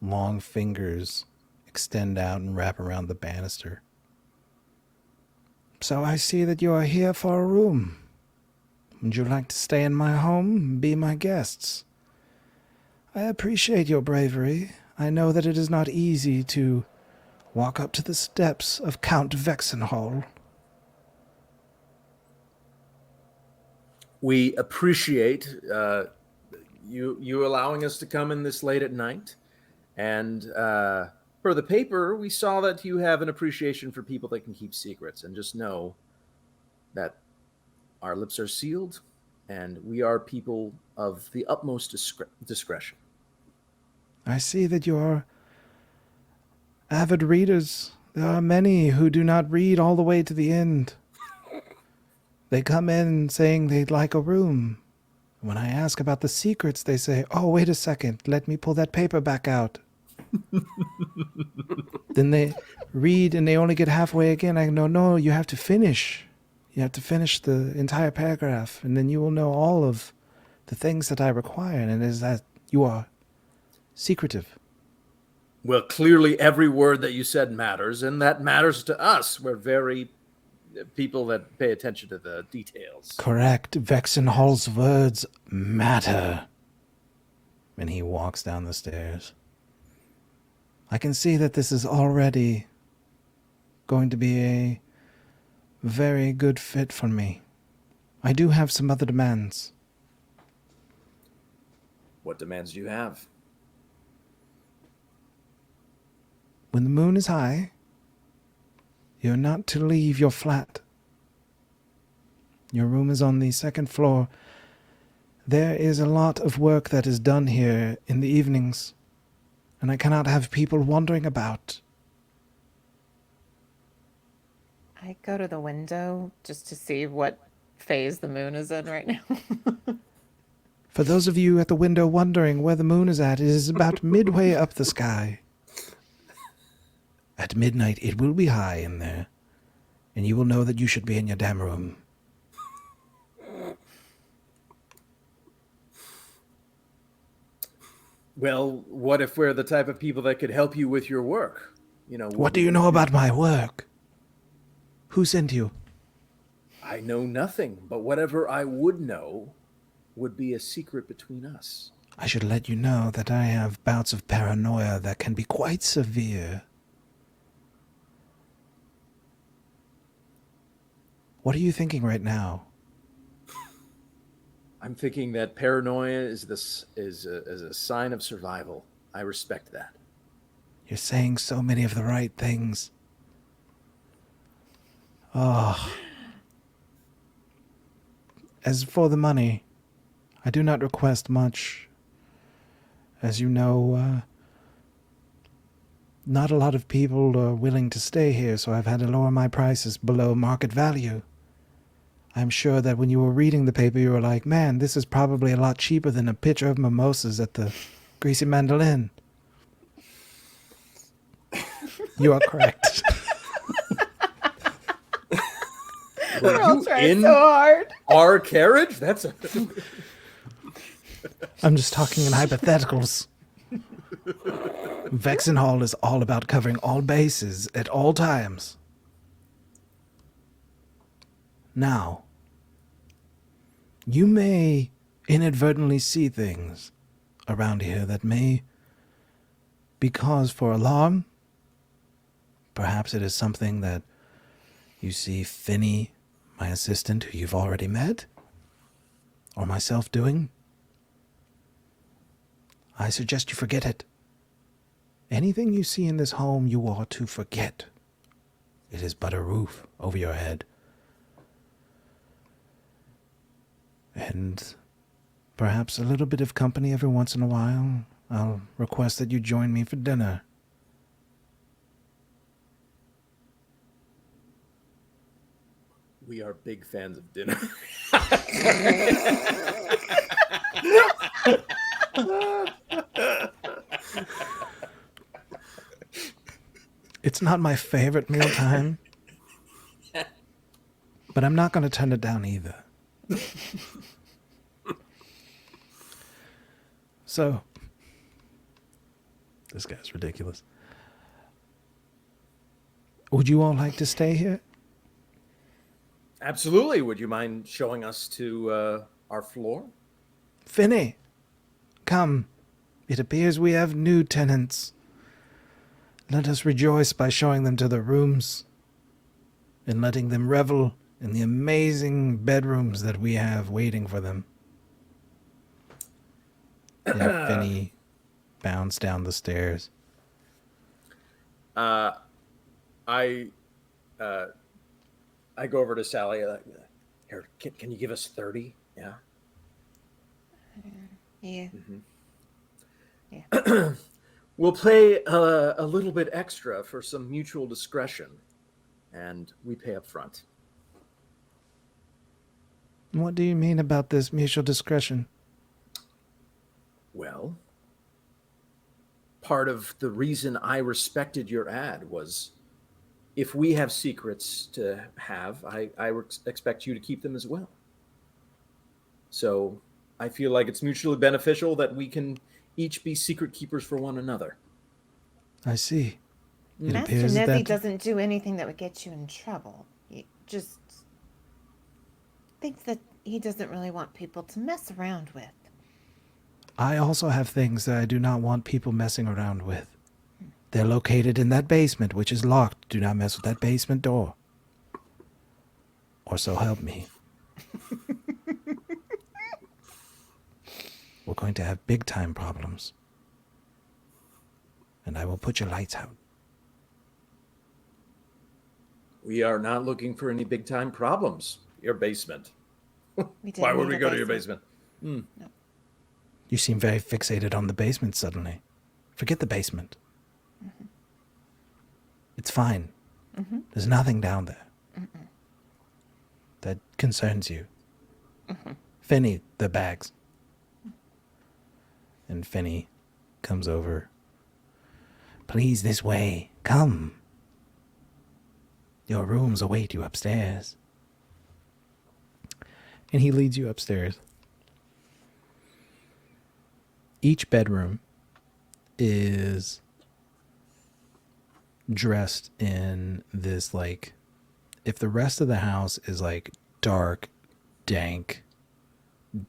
long fingers extend out and wrap around the banister. So I see that you are here for a room. Would you like to stay in my home and be my guests? I appreciate your bravery. I know that it is not easy to walk up to the steps of Count VEXENHALL. We appreciate you allowing us to come in this late at night. And per the paper, we saw that you have an appreciation for people that can keep secrets. And just know that our lips are sealed, and we are people of the utmost discretion. I see that you are avid readers. There are many who do not read all the way to the end. They come in saying they'd like a room. When I ask about the secrets, they say, oh, wait a second, let me pull that paper back out. Then they read and they only get halfway again. I go, no, you have to finish. You have to finish the entire paragraph, and then you will know all of the things that I require, and it is that you are secretive. Well, clearly every word that you said matters, and that matters to us. We're very people that pay attention to the details. Correct. VEXENHALL's words matter. And he walks down the stairs. I can see that this is already going to be a very good fit for me. I do have some other demands. What demands do you have? When the moon is high, you're not to leave your flat. Your room is on the second floor. There is a lot of work that is done here in the evenings, and I cannot have people wandering about. I go to the window just to see what phase the moon is in right now. For those of you at the window wondering where the moon is at, it is about midway up the sky. At midnight, it will be high in there, and you will know that you should be in your damn room. Well, what if we're the type of people that could help you with your work? You know, What do you know about my work? Who sent you? I know nothing, but whatever I would know would be a secret between us. I should let you know that I have bouts of paranoia that can be quite severe. What are you thinking right now? I'm thinking that paranoia is a sign of survival. I respect that. You're saying so many of the right things. Oh. As for the money, I do not request much. As you know, not a lot of people are willing to stay here, so I've had to lower my prices below market value. I'm sure that when you were reading the paper, you were like, man, this is probably a lot cheaper than a pitcher of mimosas at the Greasy Mandolin. You are correct. We're all trying in so hard. our carriage? That's a... I'm just talking in hypotheticals. VEXENHALL is all about covering all bases at all times. Now, you may inadvertently see things around here that may be cause for alarm. Perhaps it is something that you see Finney, my assistant, who you've already met, or myself doing. I suggest you forget it. Anything you see in this home you are to forget. It is but a roof over your head. And perhaps a little bit of company every once in a while. I'll request that you join me for dinner. We are big fans of dinner. It's not my favorite mealtime, but I'm not going to turn it down either. So, this guy's ridiculous. Would you all like to stay here? Absolutely. Would you mind showing us to our floor? Finney, come. It appears we have new tenants. Let us rejoice by showing them to their rooms and letting them revel in the amazing bedrooms that we have waiting for them. And Finney bounds down the stairs. I go over to Sallie. Here, can you give us 30? Yeah. Yeah. Mm-hmm. Yeah. We'll pay a little bit extra for some mutual discretion, and we pay up front. What do you mean about this mutual discretion? Well, part of the reason I respected your ad was if we have secrets to have, I expect you to keep them as well. So I feel like it's mutually beneficial that we can each be secret keepers for one another. I see. It Master appears Nezbit that doesn't do anything that would get you in trouble. He just thinks that he doesn't really want people to mess around with. I also have things that I do not want people messing around with. They're located in that basement, which is locked. Do not mess with that basement door. Or so help me. We're going to have big time problems. And I will put your lights out. We are not looking for any big time problems. Your basement. We didn't Why would need we a go to your basement? No. You seem very fixated on the basement suddenly. Forget the basement. Mm-hmm. It's fine. Mm-hmm. There's nothing down there Mm-mm. that concerns you. Mm-hmm. Finney, the bags. And Finney comes over. Please, this way. Come. Your rooms await you upstairs. And he leads you upstairs. Each bedroom is dressed in this, like, if the rest of the house is like dark, dank,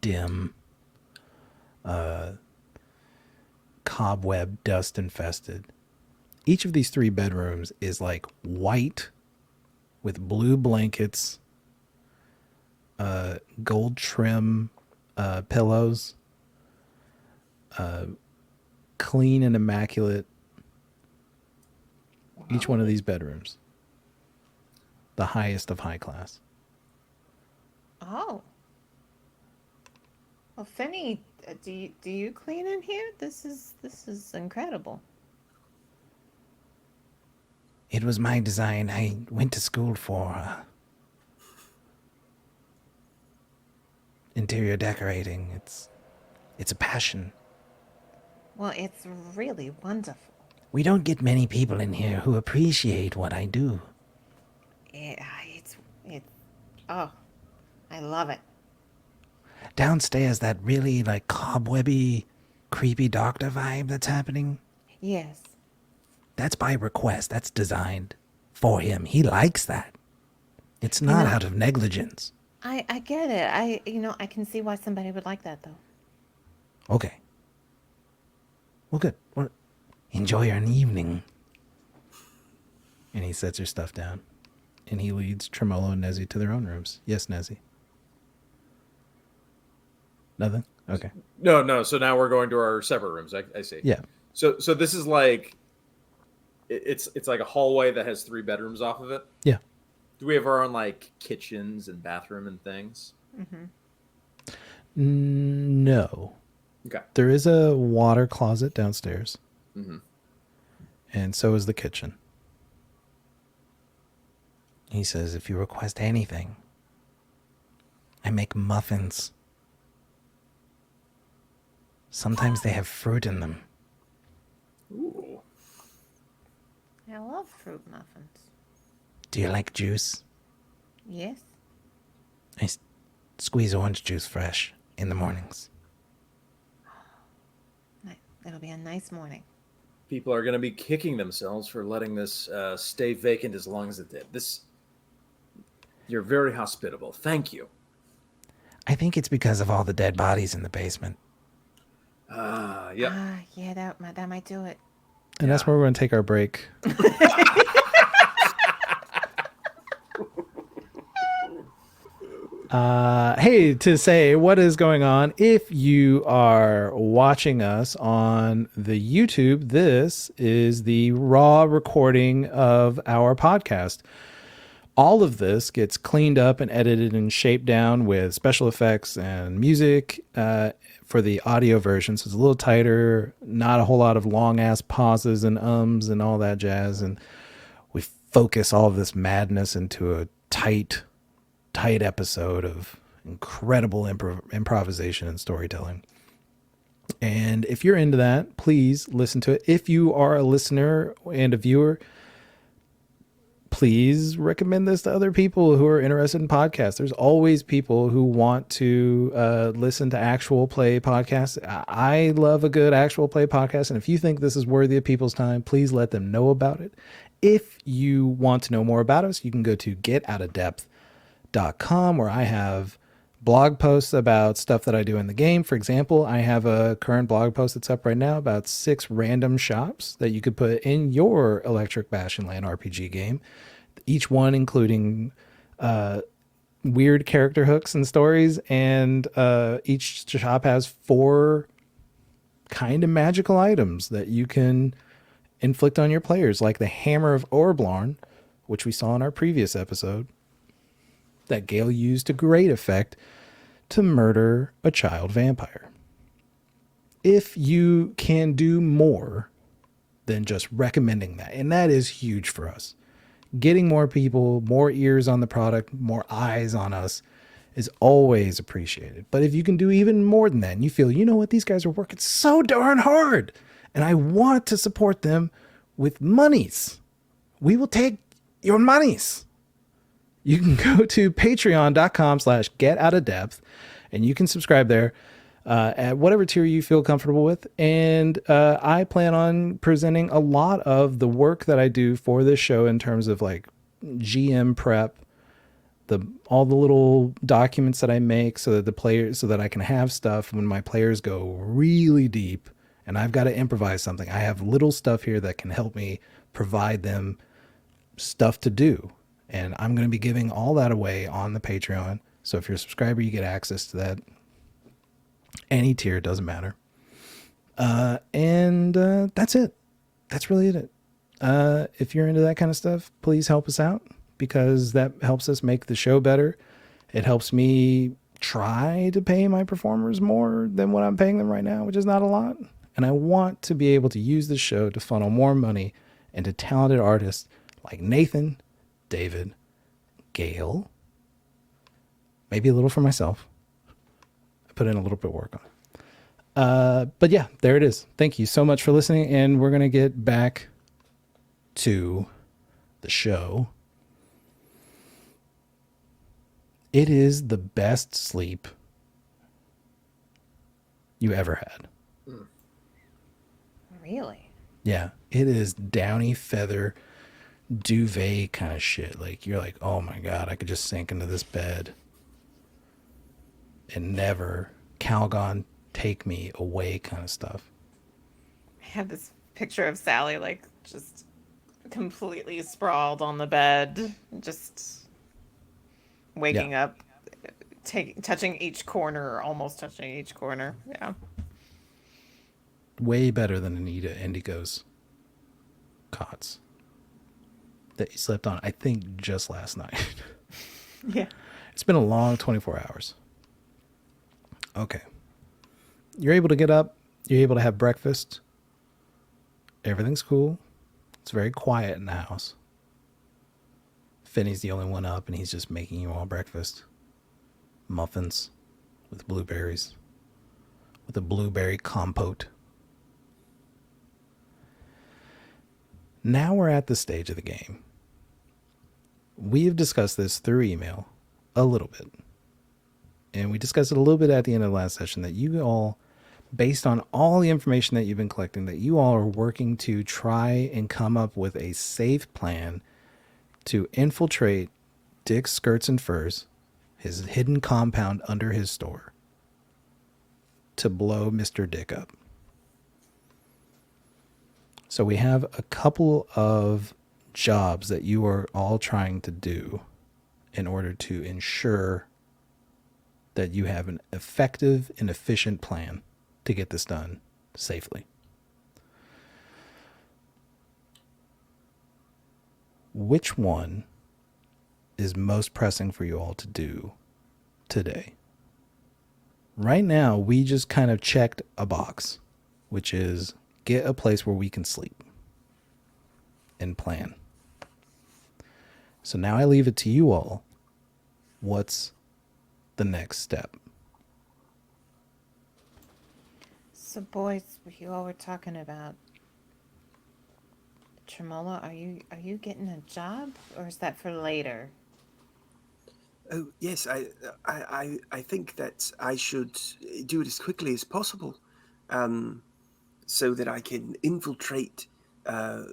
dim, cobweb, dust infested, each of these three bedrooms is like white with blue blankets gold trim pillows, clean and immaculate. Each one of these bedrooms, the highest of high class. Oh. Well, Finny, do you clean in here? This is incredible. It was my design. I went to school for interior decorating. It's a passion. Well, it's really wonderful. We don't get many people in here who appreciate what I do. It's oh, I love it. Downstairs, that really like cobwebby, creepy doctor vibe that's happening. Yes. That's by request. That's designed for him. He likes that. It's not know- out of negligence. I get it. I can see why somebody would like that though. Okay. Well, good. Well, enjoy your evening. And he sets her stuff down. And he leads Tremolo and Nezzy to their own rooms. Yes, Nezzy. Nothing? Okay. No. So now we're going to our separate rooms. I see. Yeah. So this is like, it's like a hallway that has 3 bedrooms off of it. Yeah. Do we have our own like kitchens and bathroom and things? No. Okay. There is a water closet downstairs. Mm-hmm. And so is the kitchen. He says, if you request anything, I make muffins. Sometimes they have fruit in them. Ooh. I love fruit muffins. Do you like juice? Yes. I squeeze orange juice fresh in the mornings. It'll be a nice morning. People are going to be kicking themselves for letting this stay vacant as long as it did. You're very hospitable. Thank you. I think it's because of all the dead bodies in the basement. Yeah. Yeah, that might do it. And that's where we're going to take our break. Hey, to say what is going on, if you are watching us on the YouTube, this is the raw recording of our podcast. All of this gets cleaned up and edited and shaped down with special effects and music for the audio version. So it's a little tighter, not a whole lot of long ass pauses and ums and all that jazz. And we focus all of this madness into a tight episode of incredible improvisation and storytelling. And if you're into that, please listen to it. If you are a listener and a viewer, please recommend this to other people who are interested in podcasts. There's always people who want to listen to actual play podcasts. I love a good actual play podcast. And if you think this is worthy of people's time, please let them know about it. If you want to know more about us, you can go to getoutofdepth.com, where I have blog posts about stuff that I do in the game. For example, I have a current blog post that's up right now about 6 random shops that you could put in your Electric Bastionland RPG game. Each one including weird character hooks and stories, and each shop has 4 kind of magical items that you can inflict on your players, like the Hammer of Orblarn, which we saw in our previous episode, that Gail used to great effect to murder a child vampire. If you can do more than just recommending that, and that is huge for us, getting more people, more ears on the product, more eyes on us is always appreciated. But if you can do even more than that, and you feel, you know what, these guys are working so darn hard, and I want to support them with monies, we will take your monies. You can go to patreon.com/getoutofdepth, and you can subscribe there at whatever tier you feel comfortable with. And I plan on presenting a lot of the work that I do for this show in terms of like GM prep, all the little documents that I make so that I can have stuff when my players go really deep and I've got to improvise something. I have little stuff here that can help me provide them stuff to do. And I'm going to be giving all that away on the Patreon. So if you're a subscriber, you get access to that. Any tier, doesn't matter. And that's it. That's really it. If you're into that kind of stuff, please help us out, because that helps us make the show better. It helps me try to pay my performers more than what I'm paying them right now, which is not a lot. And I want to be able to use the show to funnel more money into talented artists like Nathan, David, Gail, maybe a little for myself. I put in a little bit of work on it. But yeah, there it is. Thank you so much for listening. And we're going to get back to the show. It is the best sleep you ever had. Really? Yeah, it is downy feather duvet kind of shit. Like, you're like, oh my God, I could just sink into this bed and never Calgon take me away kind of stuff. I have this picture of Sallie, like, just completely sprawled on the bed, just waking up, touching each corner, or almost touching each corner. Yeah. Way better than Anita Indigo's cots that you slept on, I think, just last night. Yeah. It's been a long 24 hours. Okay. You're able to get up. You're able to have breakfast. Everything's cool. It's very quiet in the house. Finney's the only one up, and he's just making you all breakfast. Muffins with blueberries. With a blueberry compote. Now we're at the stage of the game. We have discussed this through email a little bit. And we discussed it a little bit at the end of the last session, that you all, based on all the information that you've been collecting, that you all are working to try and come up with a safe plan to infiltrate Dick's Skirts and Furs, his hidden compound under his store, to blow Mr. Dick up. So we have a couple of jobs that you are all trying to do in order to ensure that you have an effective and efficient plan to get this done safely. Which one is most pressing for you all to do today? Right now, we just kind of checked a box, which is get a place where we can sleep and plan. So now I leave it to you all. What's the next step? So, boys, you all were talking about Tremolo. Are you getting a job, or is that for later? Oh yes, I think that I should do it as quickly as possible, so that I can infiltrate that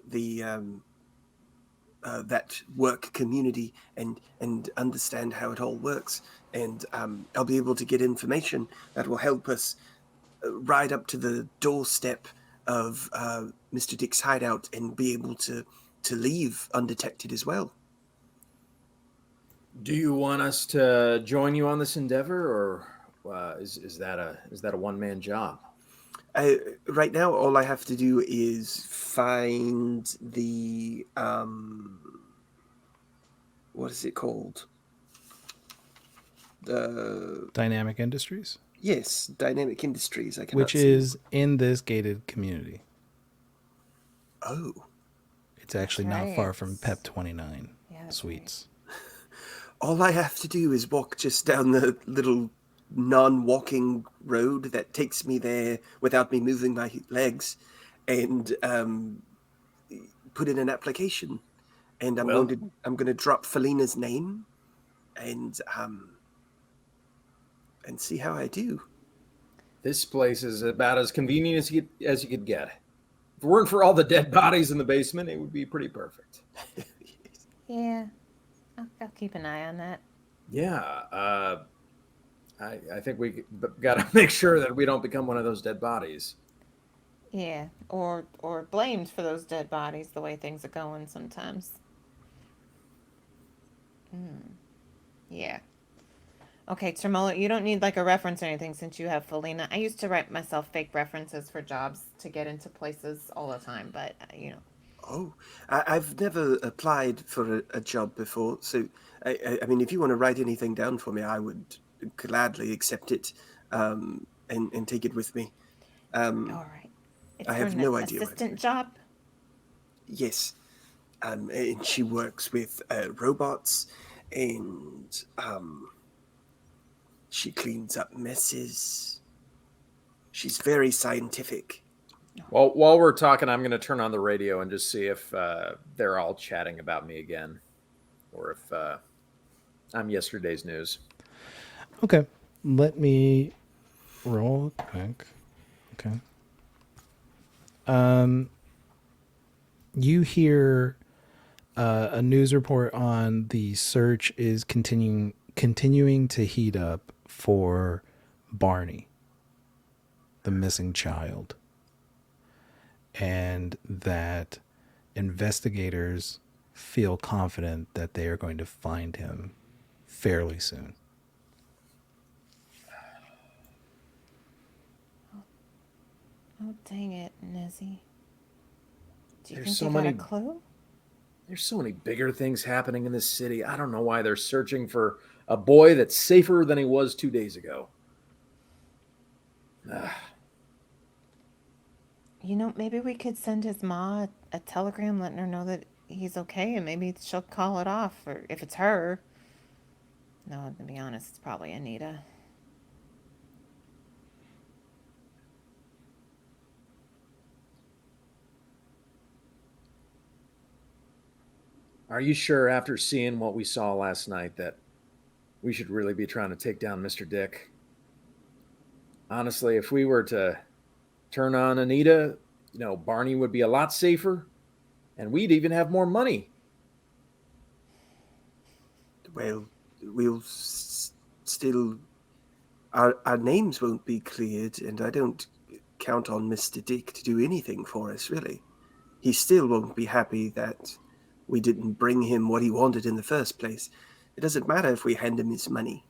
work community and understand how it all works, and I'll be able to get information that will help us ride up to the doorstep of Mr. Dick's hideout and be able to leave undetected as well. Do you want us to join you on this endeavor, or is that a one-man job? Right now, all I have to do is find the what is it called? The Dynamic Industries, yes, Dynamic Industries. I cannot which see. is in this gated community. Oh, It's actually That's not right. far from PEP 29 Yeah, that's Suites. all I have to do is walk just down the little non-walking road that takes me there without me moving my legs, and put in an application. And I'm going to drop Felina's name, and see how I do. This place is about as convenient as you could get. If it weren't for all the dead bodies in the basement, it would be pretty perfect. Yeah, I'll keep an eye on that. Yeah, I think we got to make sure that we don't become one of those dead bodies. Yeah, or blamed for those dead bodies, the way things are going sometimes. Yeah. Okay, Tremolo, you don't need like a reference or anything since you have Felina. I used to write myself fake references for jobs to get into places all the time, but Oh, I've never applied for a job before, so I mean, if you want to write anything down for me, I would gladly accept it and take it with me. all right. It's I for have an no idea what to assistant do. job. Yes, and she works with robots, and she cleans up messes. She's very scientific. Well, while we're talking, I'm going to turn on the radio and just see if they're all chatting about me again, or if I'm yesterday's news. Okay. Let me roll quick. Okay. You hear a news report on the search is continuing to heat up for Barney, the missing child, and that investigators feel confident that they are going to find him fairly soon. Oh, dang it, Nezzy. Do you There's think so they got many a clue? There's so many bigger things happening in this city. I don't know why they're searching for a boy that's safer than he was 2 days ago. Maybe we could send his ma a telegram letting her know that he's okay, and maybe she'll call it off, or if it's her. No, to be honest, it's probably Anita. Are you sure after seeing what we saw last night that we should really be trying to take down Mr. Dick? Honestly, if we were to turn on Anita, Barney would be a lot safer and we'd even have more money. Well, we'll still. Our names won't be cleared, and I don't count on Mr. Dick to do anything for us, really. He still won't be happy that we didn't bring him what he wanted in the first place. It doesn't matter if we hand him his money.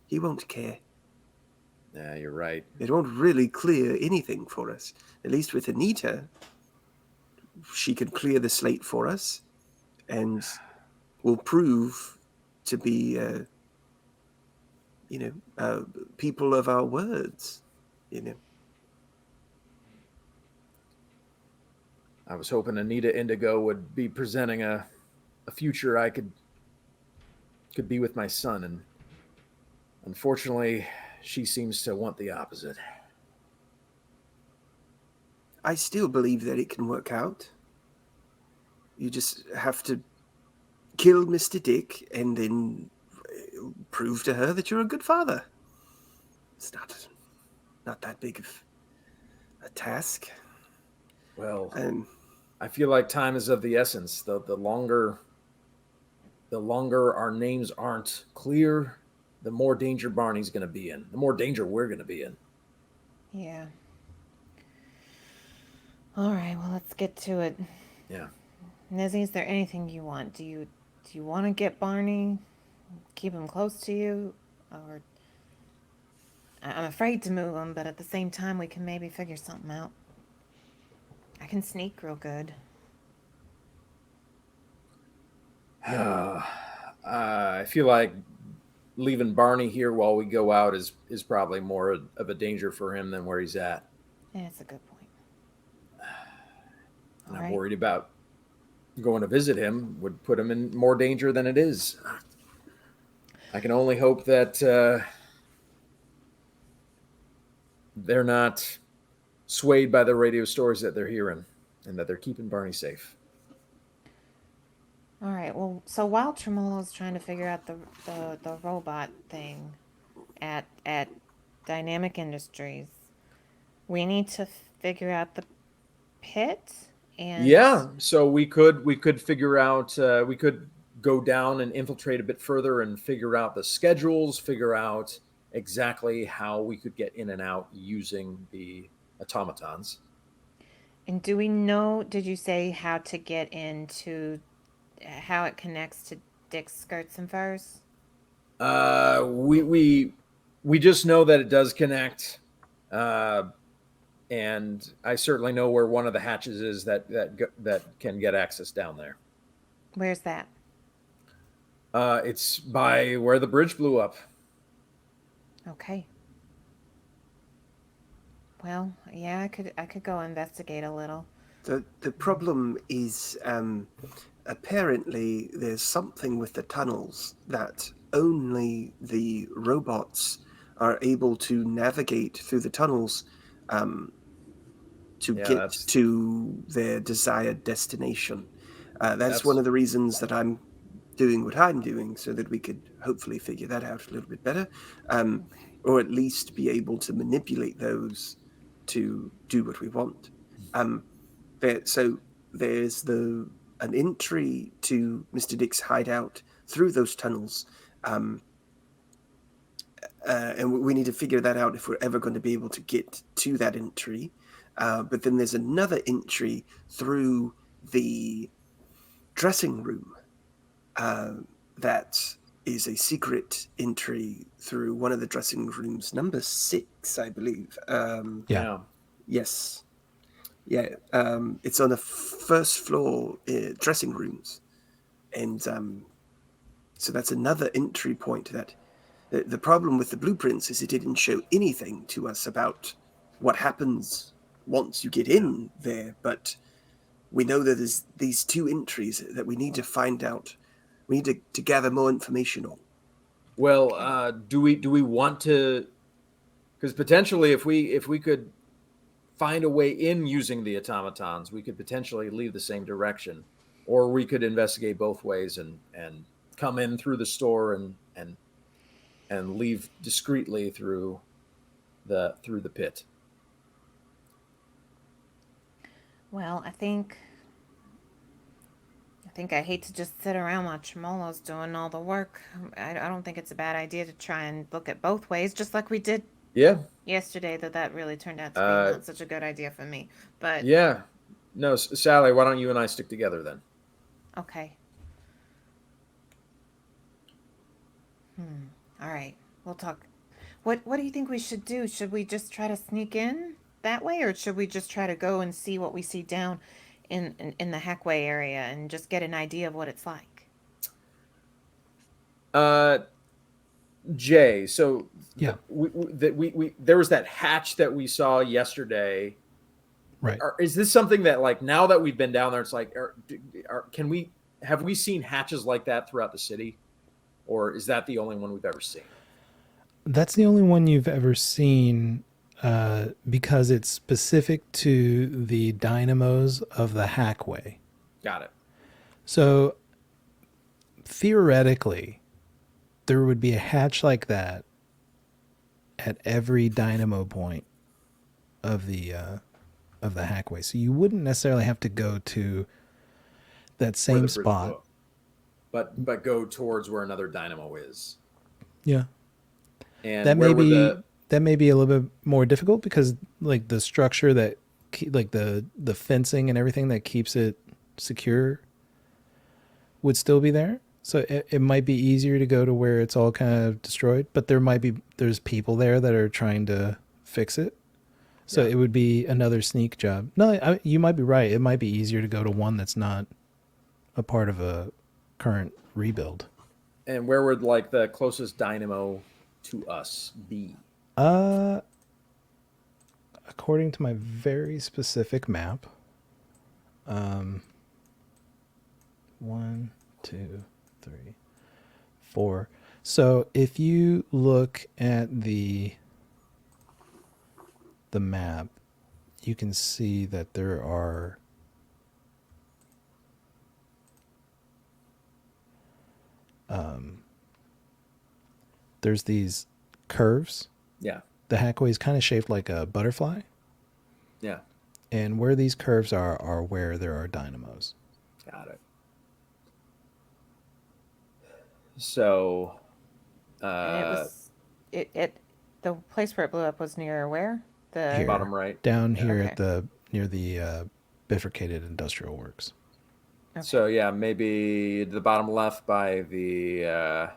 He won't care. Yeah, you're right. It won't really clear anything for us. At least with Anita, she can clear the slate for us and will prove to be, people of our words, I was hoping Anita Indigo would be presenting a future I could be with my son, and unfortunately, she seems to want the opposite. I still believe that it can work out. You just have to kill Mr. Dick and then prove to her that you're a good father. It's not that big of a task. Well, And I feel like time is of the essence. The longer our names aren't clear, the more danger Barney's going to be in. The more danger we're going to be in. Yeah. All right, well, let's get to it. Yeah. Nezzy, is there anything you want? Do you want to get Barney? Keep him close to you? Or I'm afraid to move him, but at the same time, we can maybe figure something out. I can sneak real good. I feel like leaving Barney here while we go out is probably more of a danger for him than where he's at. Yeah, that's a good point. And I'm worried about going to visit him would put him in more danger than it is. I can only hope that they're not swayed by the radio stories that they're hearing and that they're keeping Barney safe. All right, well, so while Tremolo's trying to figure out the robot thing at Dynamic Industries, we need to figure out the pit. And yeah, so we could figure out we could go down and infiltrate a bit further and figure out the schedules, figure out exactly how we could get in and out using the automatons. And do we know, did you say how to get into, how it connects to Dick's Skirts and Furs? We just know that it does connect, and I certainly know where one of the hatches is that can get access down there. Where's that? It's by where the bridge blew up. Okay. Well, yeah, I could go investigate a little. The problem is apparently there's something with the tunnels that only the robots are able to navigate through the tunnels to get to their desired destination. That's one of the reasons that I'm doing what I'm doing, so that we could hopefully figure that out a little bit better, or at least be able to manipulate those to do what we want. So there's an entry to Mr. Dick's hideout through those tunnels, and we need to figure that out if we're ever going to be able to get to that entry. But then there's another entry through the dressing room that is a secret entry through one of the dressing rooms, number 6, I believe. Yeah. Yes. Yeah. It's on the first floor dressing rooms. And so that's another entry point. That the problem with the blueprints is it didn't show anything to us about what happens once you get in there. But we know that there's these 2 entries that we need to find out. We need to gather more information on. Well, do we want to? Because potentially, if we could find a way in using the automatons, we could potentially leave the same direction, or we could investigate both ways and come in through the store and leave discreetly through the pit. Well, I think I hate to just sit around while Tremolo's doing all the work. I don't think it's a bad idea to try and look at both ways, just like we did yesterday, that really turned out to be not such a good idea for me. But yeah. No, Sallie, why don't you and I stick together then? Okay. All right. We'll talk. What do you think we should do? Should we just try to sneak in that way, or should we just try to go and see what we see down in the Hackway area and just get an idea of what it's like? Jay, so Yeah. we there was that hatch that we saw yesterday. Right. Is this something that, like, now that we've been down there, it's like, have we seen hatches like that throughout the city, or is that the only one we've ever seen? That's the only one you've ever seen, because it's specific to the dynamos of the Hackway. Got it. So theoretically, there would be a hatch like that at every dynamo point of the Hackway. So you wouldn't necessarily have to go to that same spot, but go towards where another dynamo is. Yeah. And that may be a little bit more difficult because, like, the structure that like the fencing and everything that keeps it secure would still be there. So it might be easier to go to where it's all kind of destroyed, but there's people there that are trying to fix it. So it would be another sneak job. No, you might be right. It might be easier to go to one that's not a part of a current rebuild. And where would, like, the closest dynamo to us be? According to my very specific map, 1, 2, 3, 4. So if you look at the map, you can see that there are there's these curves. Yeah. The Hackway is kind of shaped like a butterfly. Yeah. And where these curves are where there are dynamos. Got it. So, And the place where it blew up was near where? Here, bottom right. down here Okay. near the bifurcated industrial works. Okay. So yeah, maybe the bottom left by the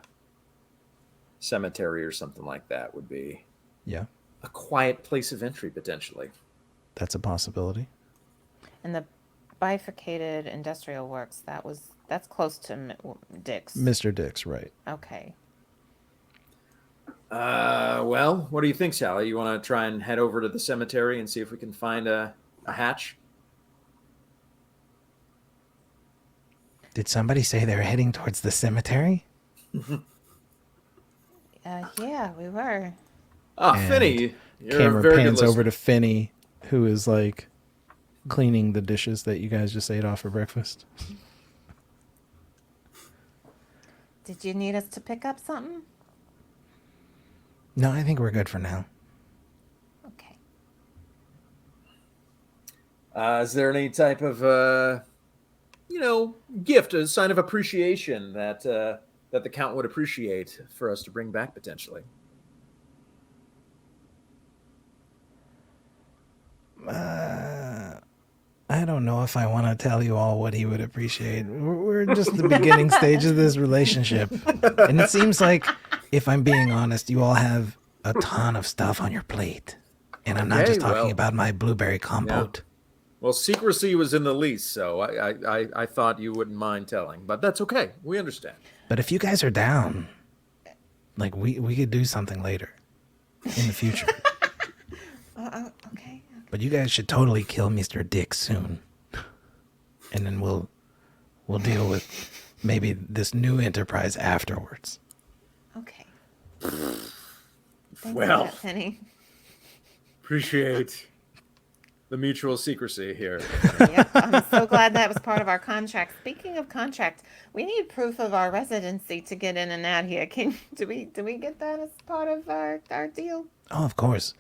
cemetery or something like that would be Yeah, a quiet place of entry potentially. that's a possibility. And the bifurcated industrial works, that's close to Dick's. Mr. Dix, right. Okay. Well, what do you think, Sallie? You want to try and head over to the cemetery and see if we can find a hatch? Did somebody say they're heading towards the cemetery? Yeah, we were. Ah, And Finney, you're a Camera very good pans over listener. to Finney, who is like cleaning the dishes that you guys just ate off for breakfast. Did you need us to pick up something? No, I think we're good for now. Okay. Is there any type of, gift, a sign of appreciation that the Count would appreciate for us to bring back potentially? I don't know if I want to tell you all what he would appreciate. We're just the beginning stage of this relationship. And it seems like, if I'm being honest, you all have a ton of stuff on your plate. And I'm not Okay, just talking well, about my blueberry compote. Well, secrecy was in the lease, so I thought you wouldn't mind telling, but that's okay. We understand. But if you guys are down, like we could do something later in the future. Okay. But you guys should totally kill Mr. Dick soon. And then we'll deal with maybe this new enterprise afterwards. Okay. Thanks Well. for that, Penny. Appreciate the mutual secrecy here. Yep, I'm so glad that was part of our contract. Speaking of contract, we need proof of our residency to get in and out here. Do we get that as part of our deal? Oh, of course.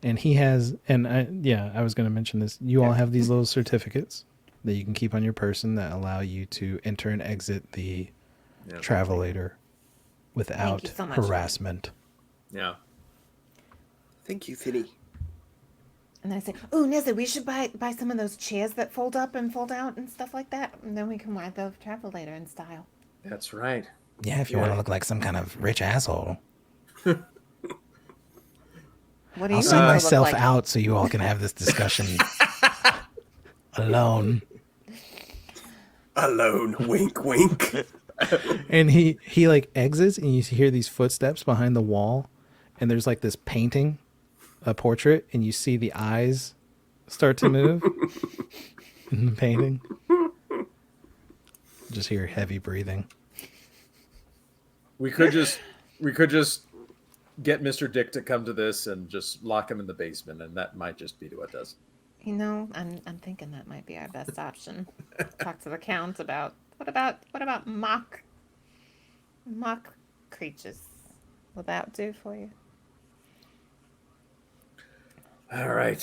And he has, and I was going to mention this. You all have these little certificates that you can keep on your person that allow you to enter and exit the Travelator without so much. harassment. Yeah. Thank you, Finney. And I say, "Oh, Nezbit, we should buy some of those chairs that fold up and fold out and stuff like that, and then we can ride the Travelator in style." That's right. Yeah, if you want to look like some kind of rich asshole. What do I'll you send want to look myself like? out so you all can have this discussion alone. Alone, wink, wink. And he like exits, and you hear these footsteps behind the wall, and there's like this painting, a portrait, and you see the eyes start to move in the painting. Just hear heavy breathing. We could just get Mr. Dick to come to this and just lock him in the basement, and that might just be what does. You know, I'm thinking that might be our best option. Talk to the Count about what about mock creatures? Will that do for you? All right.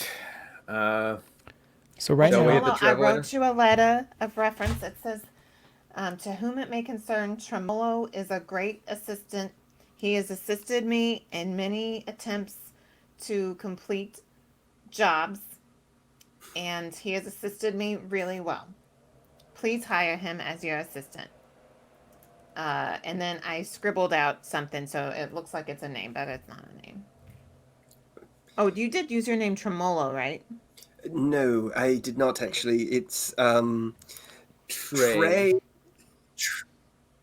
So right Shall we now, hit the I Travelator? wrote you a letter of reference. It says, "To whom it may concern, Tremolo is a great assistant. He has assisted me in many attempts to complete jobs, and he has assisted me really well. Please hire him as your assistant." And then I scribbled out something, so it looks like it's a name, but it's not a name. Oh, you did use your name Tremolo, right? No, I did not actually. It's Trey.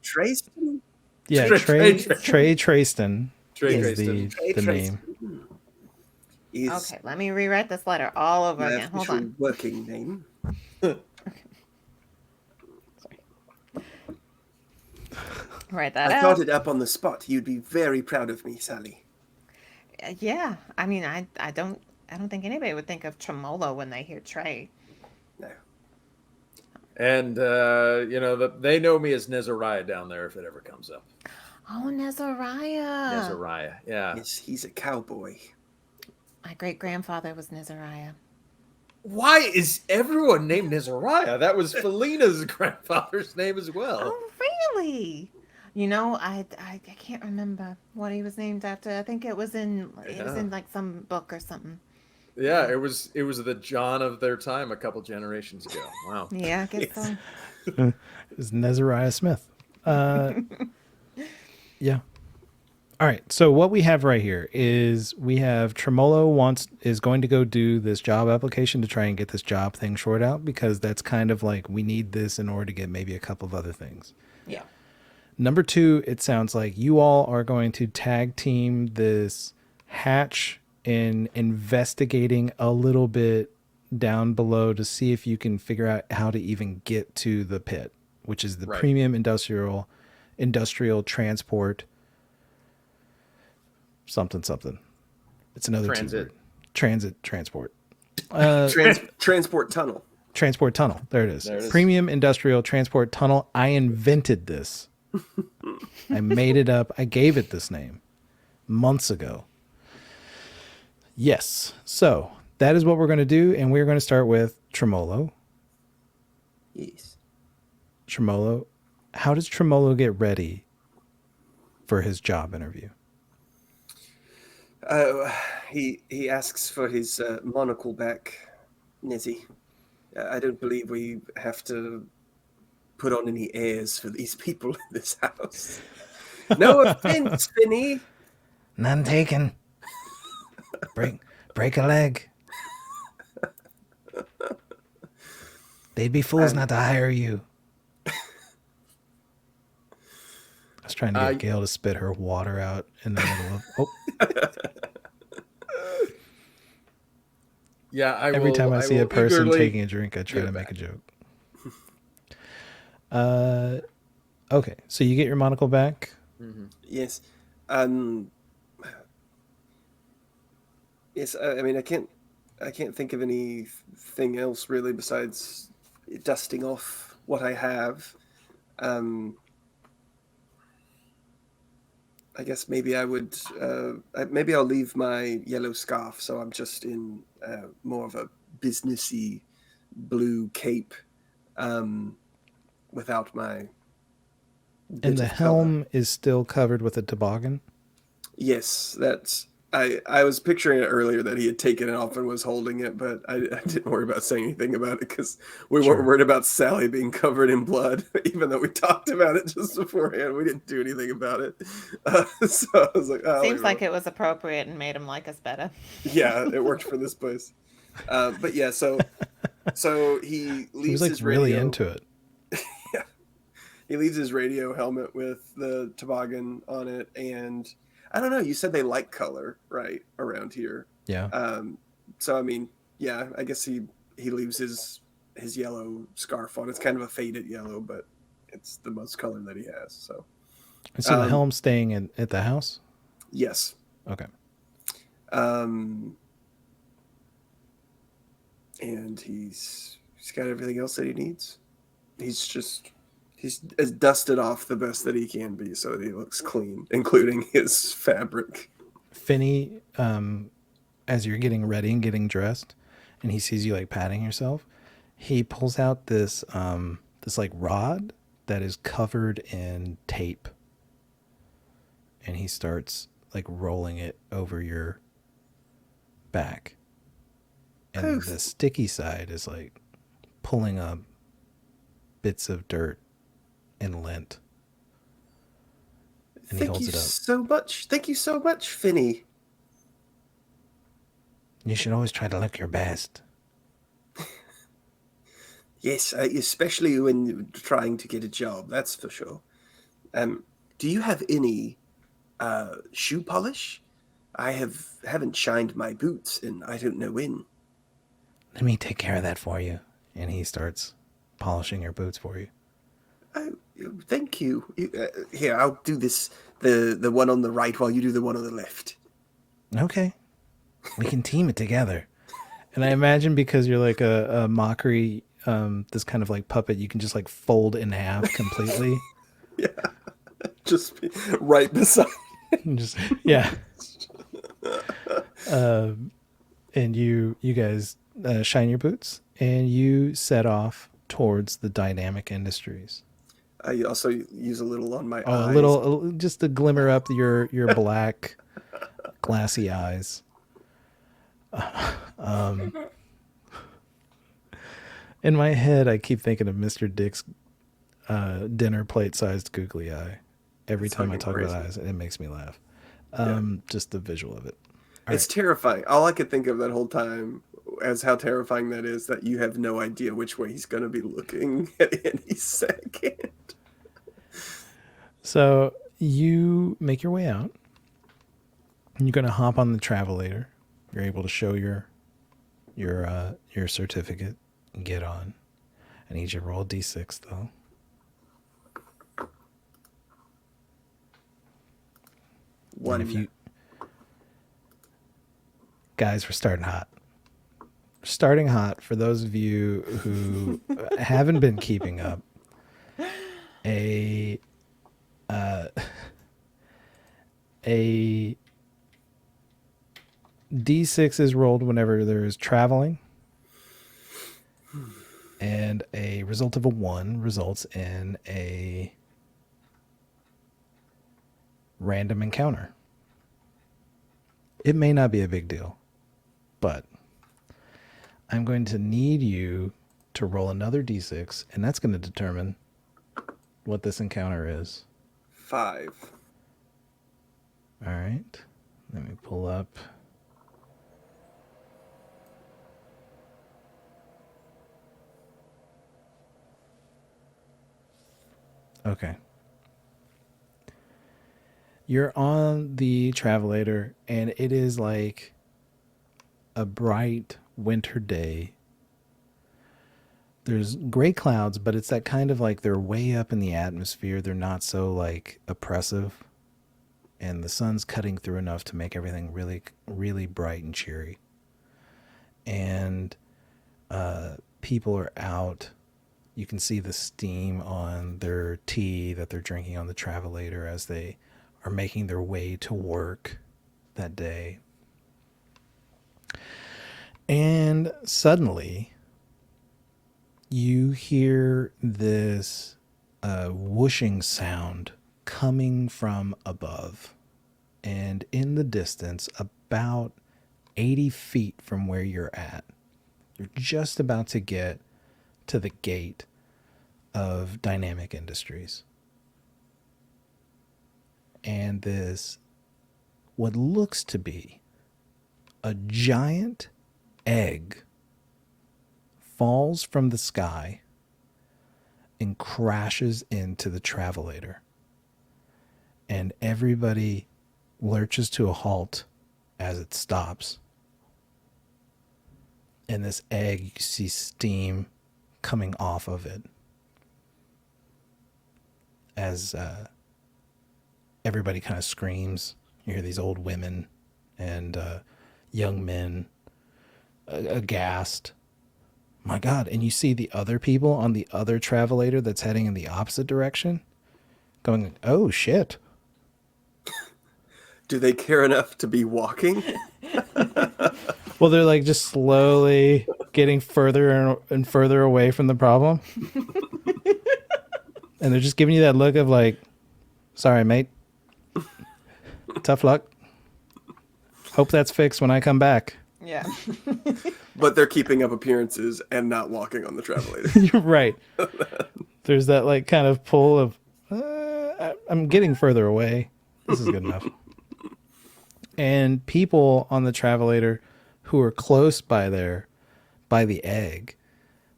Trayston? yeah, Trey Trey Trayston Trey is Trayston. the name. Is Okay, let me rewrite this letter all over my again. Hold official on. working name. Write that I out. thought it up on the spot. You'd be very proud of me, Sallie. Yeah, I mean, I don't think anybody would think of Tremolo when they hear Trey. No. And they know me as Nezariah down there if it ever comes up. Oh, Nezariah. Nezariah, yeah. Yes, he's a cowboy. My great grandfather was Nezariah. Why is everyone named Nezariah? That was Felina's grandfather's name as well. Oh, really? You know, I can't remember what he was named after. I think it was in like some book or something. Yeah, it was the John of their time a couple generations ago. Wow. Yeah, I guess so. Is Nezariah Smith. Yeah. All right. So what we have right here is we have Tremolo is going to go do this job application to try and get this job thing sorted out, because that's kind of like we need this in order to get maybe a couple of other things. Yeah. Number two, it sounds like you all are going to tag team this hatch in investigating a little bit down below to see if you can figure out how to even get to the pit, which is the Right. premium industrial transport something. It's another Transit. transport. Transport tunnel. Transport tunnel. There it is. There it is. Premium industrial transport tunnel. I invented this. I made it up. I gave it this name months ago. Yes. So that is what we're going to do. And we're going to start with Tremolo. Yes. Tremolo. How does Tremolo get ready for his job interview? He asks for his monocle back, Nezzy. I don't believe we have to put on any airs for these people in this house. No offense, Finny. None taken. Break a leg. They'd be fools not to hire you. I was trying to get Gail to spit her water out in the middle of. Oh. Yeah, Every time I see a person taking a drink, I try to give it make a joke. Okay, so you get your monocle back. Yes. Yes. I mean, I can't think of anything else really besides dusting off what I have. I guess maybe I would. Maybe I'll leave my yellow scarf, so I'm just in more of a businessy blue cape, without my. And the helm is still covered with a toboggan. Yes, that's. I was picturing it earlier that he had taken it off and was holding it, but I didn't worry about saying anything about it because we weren't worried about Sallie being covered in blood, even though we talked about it just beforehand. We didn't do anything about it. So I was like, oh, Seems like it was appropriate and made him like us better. Yeah, it worked for this place. But yeah, so he leaves He was like his really radio. into it. Yeah, he leaves his radio helmet with the toboggan on it, and I don't know. You said they like color, right, around here. Yeah. So I mean, yeah, I guess he leaves his yellow scarf on. It's kind of a faded yellow, but it's the most color that he has. So. So the helm's staying at the house? Yes. Okay. And he's got everything else that he needs. He's as dusted off the best that he can be, so that he looks clean, including his fabric. Finny, as you're getting ready and getting dressed, and he sees you like patting yourself, he pulls out this like rod that is covered in tape, and he starts like rolling it over your back, and the sticky side is like pulling up bits of dirt and lint. And he holds it up. Thank you so much, Finny. You should always try to look your best. Yes, especially when you're trying to get a job, that's for sure. Do you have any shoe polish? I haven't shined my boots and I don't know when. Let me take care of that for you. And he starts polishing your boots for you. Oh, thank you. Here, I'll do this, the one on the right while you do the one on the left. Okay. We can team it together. And I imagine because you're like a mockery, this kind of like puppet, you can just like fold in half completely. Yeah. Just right beside. Just, yeah. And you guys shine your boots and you set off towards the dynamic industries. I also use a little on my eyes. A little, just to glimmer up your black, glassy eyes. In my head, I keep thinking of Mr. Dick's dinner plate-sized googly eye. Every time I talk about eyes, it makes me laugh. Just the visual of it. It's terrifying. All I could think of that whole time as how terrifying that is, that you have no idea which way he's going to be looking at any second. So you make your way out. And you're going to hop on the travelator. You're able to show your certificate and get on. I need you to roll a d6 though. One. And if you guys, we're starting hot. Starting hot for those of you who haven't been keeping up. A D6 is rolled whenever there is traveling, and a result of a 1 results in a random encounter. It may not be a big deal, but I'm going to need you to roll another D6, and that's going to determine what this encounter is. 5. All right. Let me pull up. Okay. You're on the travelator, and it is like a bright winter day. There's gray clouds, but it's that kind of like they're way up in the atmosphere. They're not so like oppressive. And the sun's cutting through enough to make everything really, really bright and cheery. And people are out. You can see the steam on their tea that they're drinking on the travelator as they are making their way to work that day. And suddenly, you hear this whooshing sound coming from above. And in the distance, about 80 feet from where you're at, you're just about to get to the gate of Dynamic Industries. And this, what looks to be a giant egg, falls from the sky and crashes into the travelator. And everybody lurches to a halt as it stops. And this egg, you see steam coming off of it as everybody kind of screams. You hear these old women and young men aghast. My God. And you see the other people on the other travelator that's heading in the opposite direction going, oh shit. Do they care enough to be walking? Well, they're like just slowly getting further and further away from the problem. And they're just giving you that look of like, sorry, mate. Tough luck. Hope that's fixed when I come back. Yeah. But they're keeping up appearances and not walking on the travelator. You're right. There's that like kind of pull of, I'm getting further away. This is good enough. And people on the travelator who are close by there, by the egg,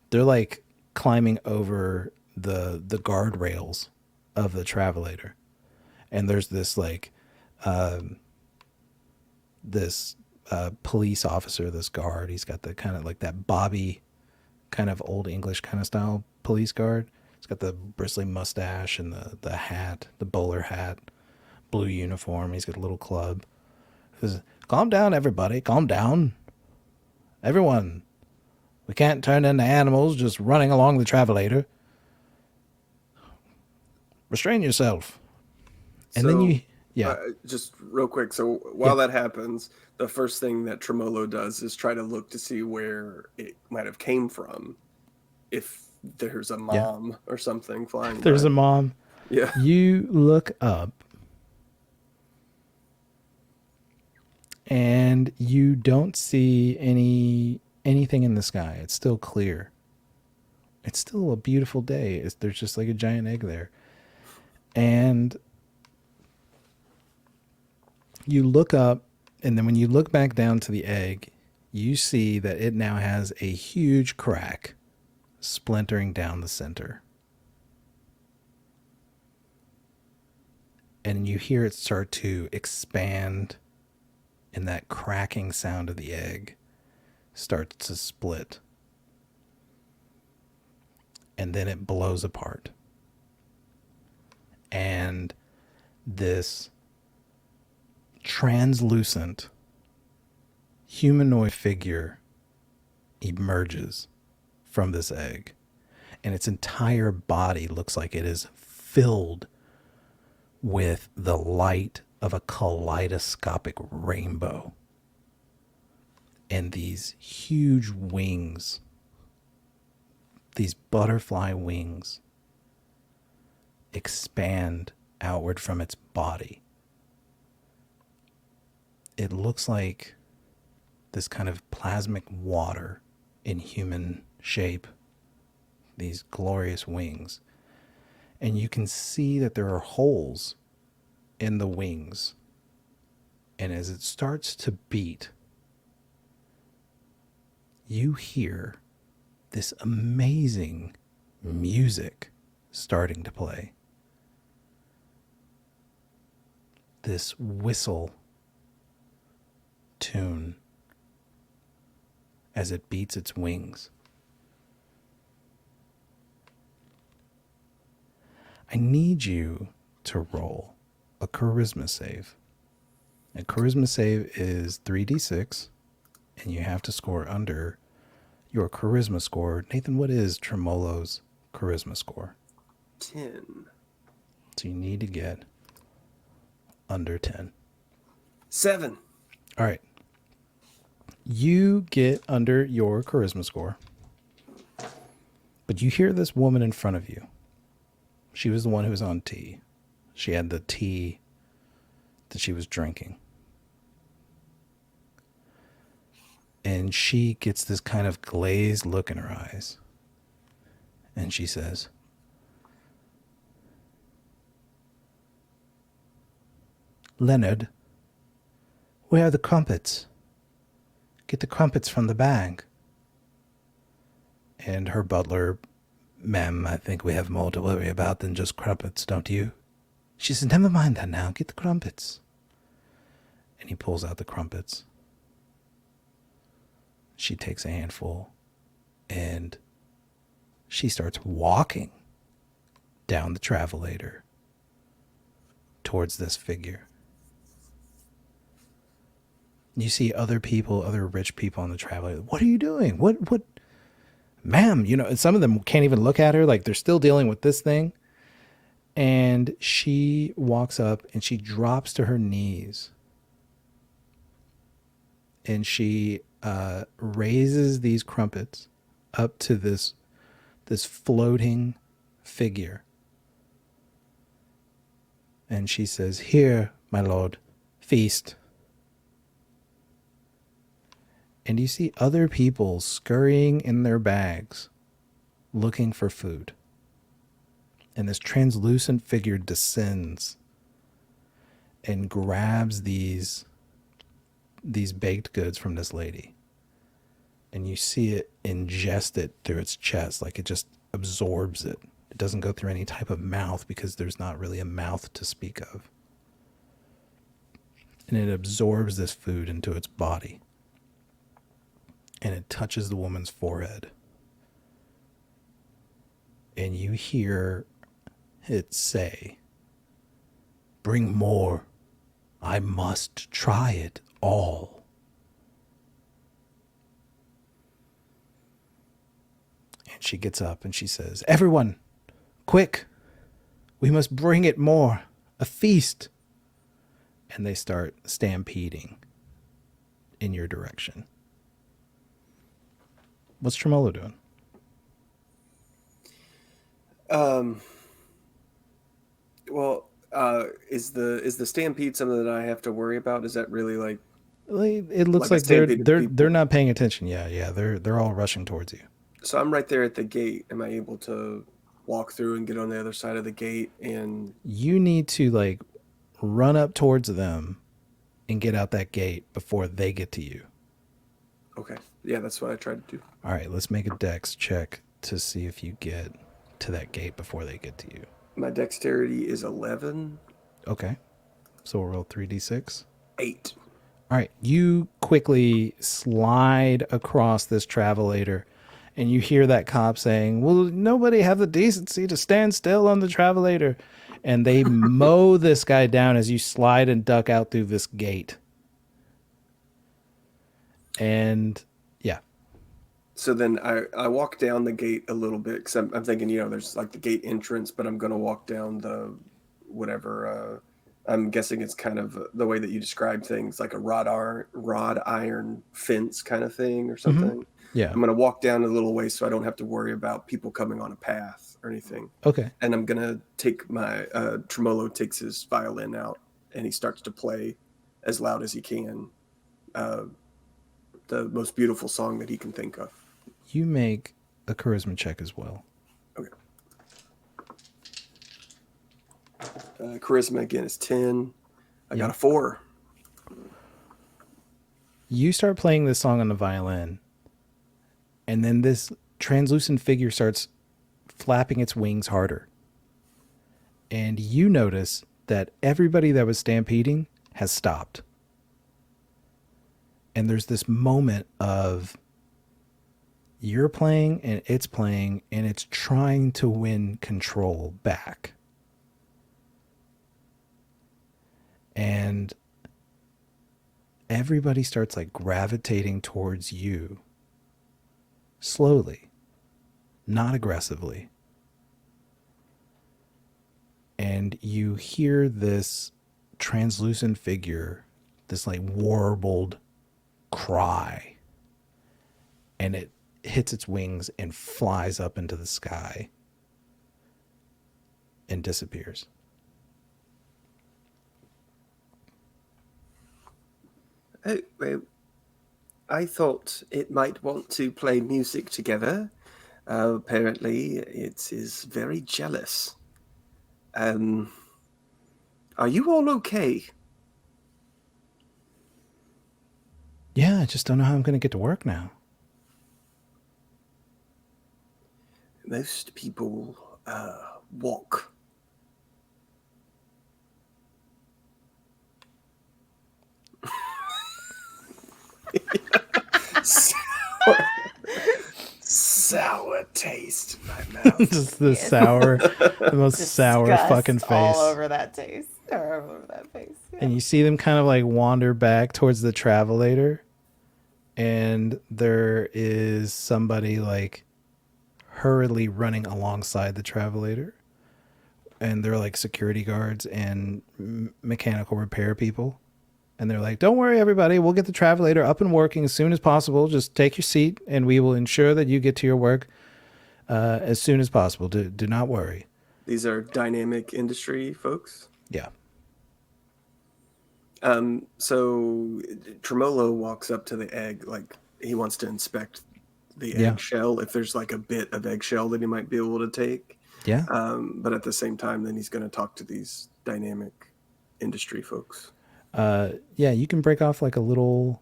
they're like climbing over the guardrails of the travelator. And there's this like, police officer, this guard. He's got the kind of like that bobby, kind of old English kind of style police guard. He's got the bristly mustache and the hat, the bowler hat, blue uniform. He's got a little club. He says, calm down, everybody. Calm down. Everyone. We can't turn into animals just running along the travelator. Restrain yourself. And then you... Yeah. Just real quick. So while that happens, the first thing that Tremolo does is try to look to see where it might have came from. If there's a mom or something flying. There's by. a mom. Yeah. You look up and you don't see anything in the sky. It's still clear. It's still a beautiful day. There's just like a giant egg there. And You look up, and then when you look back down to the egg, you see that it now has a huge crack splintering down the center. And you hear it start to expand, and that cracking sound of the egg starts to split. And then it blows apart. And this translucent humanoid figure emerges from this egg. And its entire body looks like it is filled with the light of a kaleidoscopic rainbow. And these huge wings, these butterfly wings, expand outward from its body. It looks like this kind of plasmic water in human shape, these glorious wings. And you can see that there are holes in the wings. And as it starts to beat, you hear this amazing music starting to play. This whistle tune as it beats its wings. I need you to roll a charisma save. A charisma save is 3d6, and you have to score under your charisma score. Nathan, what is Tremolo's charisma score? 10. So you need to get under 10. 7. All right. You get under your charisma score, but you hear this woman in front of you. She was the one who was on tea. She had the tea that she was drinking. And she gets this kind of glazed look in her eyes. And she says, "Leonard, where are the crumpets? Get the crumpets from the bag." And her butler, "Ma'am, I think we have more to worry about than just crumpets, don't you?" She says, "Never mind that now. Get the crumpets." And he pulls out the crumpets. She takes a handful, and she starts walking down the travelator towards this figure. You see other people, other rich people on the travelator. "What are you doing? What, ma'am?" You know, and some of them can't even look at her, like they're still dealing with this thing. And she walks up and she drops to her knees. And she raises these crumpets up to this floating figure. And she says, "Here, my lord, feast." And you see other people scurrying in their bags, looking for food. And this translucent figure descends and grabs these baked goods from this lady. And you see it ingest it through its chest, like it just absorbs it. It doesn't go through any type of mouth because there's not really a mouth to speak of. And it absorbs this food into its body. And it touches the woman's forehead. And you hear it say, "Bring more. I must try it all." And she gets up and she says, "Everyone, quick. We must bring it more. A feast." And they start stampeding in your direction. What's Tremolo doing? Well, is the stampede something that I have to worry about? Is that really like? It looks Like a like they're stampede of they're people. they're not paying attention. Yeah, they're all rushing towards you. So I'm right there at the gate. Am I able to walk through and get on the other side of the gate? And You need to like run up towards them and get out that gate before they get to you. Okay. Yeah, that's what I tried to do. All right, let's make a dex check to see if you get to that gate before they get to you. My dexterity is 11. Okay. So we'll roll 3d6. 8. All right, you quickly slide across this travelator, and you hear that cop saying, "Will nobody have the decency to stand still on the travelator?" And they mow this guy down as you slide and duck out through this gate. And yeah, So then I walk down the gate a little bit because I'm thinking, there's like the gate entrance, but I'm going to walk down the whatever. I'm guessing it's kind of the way that you described things, like a wrought iron fence kind of thing or something. yeah, I'm going to walk down a little way so I don't have to worry about people coming on a path or anything. okay. And I'm going to take my Tremolo takes his violin out and he starts to play as loud as he can. The most beautiful song that he can think of. You make a charisma check as well. Okay. Charisma again is 10. I got a 4. You start playing this song on the violin, and then this translucent figure starts flapping its wings harder. And you notice that everybody that was stampeding has stopped. And there's this moment of you're playing and it's trying to win control back. And everybody starts like gravitating towards you slowly, not aggressively. And you hear this translucent figure, this like warbled cry, and it hits its wings and flies up into the sky and disappears. Oh, well, I thought it might want to play music together. Apparently, it is very jealous. Are you all okay? Yeah, I just don't know how I'm going to get to work now. Most people walk. Sour taste in my mouth. Just the sour, the most sour Disgust fucking face. all over that taste, or all over that face. Yeah. And you see them kind of like wander back towards the travelator, and there is somebody like hurriedly running alongside the travelator, and they're like security guards and mechanical repair people, and they're like, "Don't worry, everybody, we'll get the travelator up and working as soon as possible. Just take your seat, and we will ensure that you get to your work as soon as possible. Do not worry." These are dynamic industry folks. Yeah. So Tremolo walks up to the egg, like he wants to inspect the Yeah. eggshell, if there's like a bit of eggshell that he might be able to take. Yeah. But at the same time, then he's going to talk to these dynamic industry folks. Yeah, you can break off like a little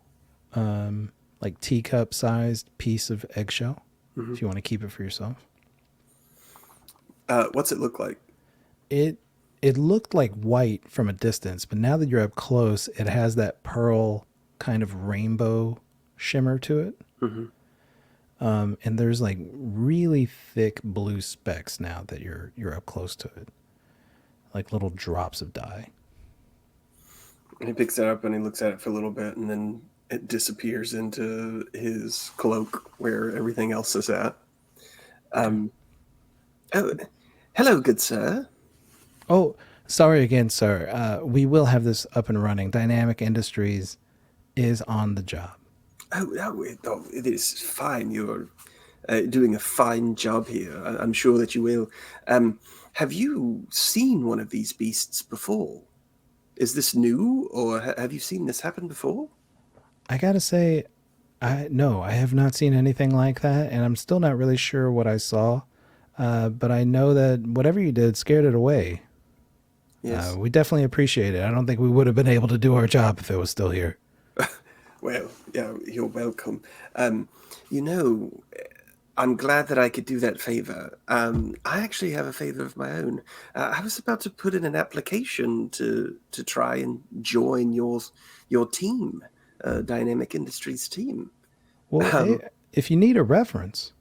like teacup sized piece of eggshell if you want to keep it for yourself. What's it look like? It looked like white from a distance, but now that you're up close, it has that pearl kind of rainbow shimmer to it. And there's like really thick blue specks now that you're up close to it, like little drops of dye. And he picks it up and he looks at it for a little bit, and then it disappears into his cloak where everything else is at. Oh, hello, good sir. Oh, sorry again, sir. We will have this up and running. Dynamic Industries is on the job. It is fine. You're doing a fine job here. I'm sure that you will. Have you seen one of these beasts before? Is this new, or have you seen this happen before? I gotta say, no, I have not seen anything like that, and I'm still not really sure what I saw. But I know that whatever you did scared it away. Yes. We definitely appreciate it. I don't think we would have been able to do our job if it was still here. Well, yeah, you're welcome. You know, I'm glad that I could do that favor. I actually have a favor of my own. I was about to put in an application to try and join your team, Dynamic Industries team. Well, Um, if you need a reference,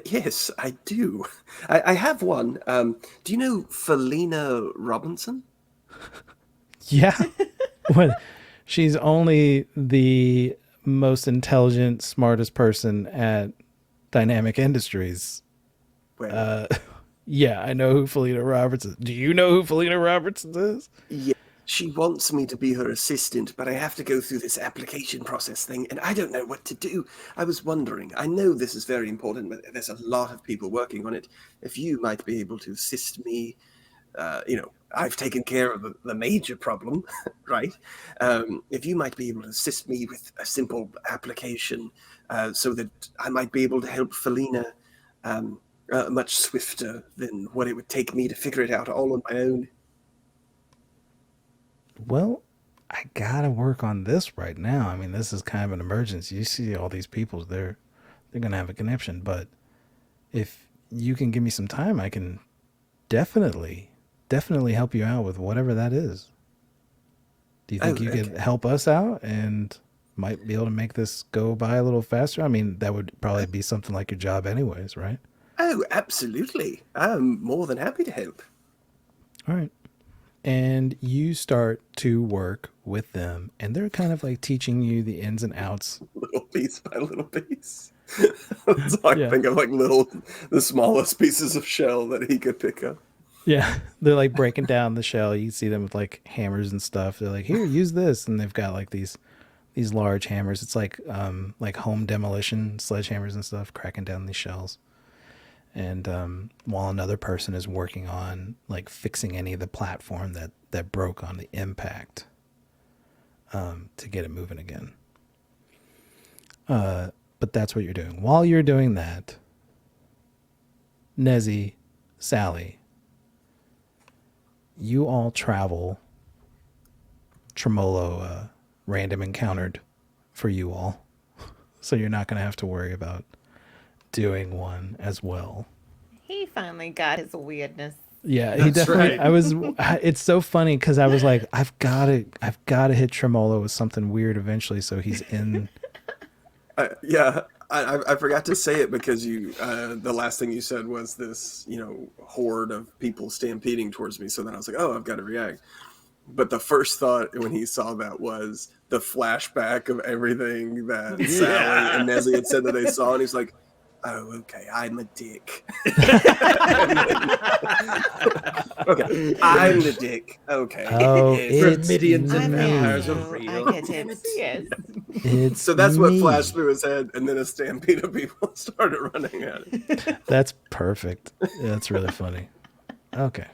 yes, I do. I have one. Do you know Felina Robinson? yeah. What? She's only the most intelligent, smartest person at Dynamic Industries. Well, Yeah, I know who Felina Robertson. Do you know who Felina Robertson is? yeah, she wants me to be her assistant, but I have to go through this application process thing, and I don't know what to do. I was wondering, I know this is very important, but there's a lot of people working on it. If you might be able to assist me, I've taken care of the major problem, right? If you might be able to assist me with a simple application so that I might be able to help Felina much swifter than what it would take me to figure it out all on my own. Well, I gotta work on this right now. I mean, this is kind of an emergency. You see all these people, they're gonna have a connection. But if you can give me some time, I can definitely help you out with whatever that is. Do you think you could help us out and might be able to make this go by a little faster? I mean, that would probably be something like your job anyways, right? Oh, absolutely. I'm more than happy to help. All right. And you start to work with them, and they're kind of like teaching you the ins and outs. Little piece by little piece. So I think of like the smallest pieces of shell that he could pick up. Yeah, they're like breaking down the shell. You see them with like hammers and stuff. They're like, "Here, use this," and they've got like these large hammers. It's like home demolition sledgehammers and stuff, cracking down these shells. And while another person is working on like fixing any of the platform that broke on the impact to get it moving again. But that's what you're doing. While you're doing that, Nezzy, Sallie, you all travel. Tremolo random encountered for you all. So you're not going to have to worry about doing one as well. He finally got his weirdness. Yeah, he definitely. Right. It's so funny because I was like, I've got to hit Tremolo with something weird eventually, so he's in. I forgot to say it because you the last thing you said was this horde of people stampeding towards me. So then I was like, oh, I've got to react. But the first thought when he saw that was the flashback of everything that Sallie and Nezzy had said that they saw, and he's like, oh, okay, I'm a dick. Okay, I'm the dick. Okay. Oh, it's Midians and me. vampires are real. I get it. Yes. It's So that's what me. flashed through his head, and then a stampede of people started running at it. That's perfect. That's really funny. Okay.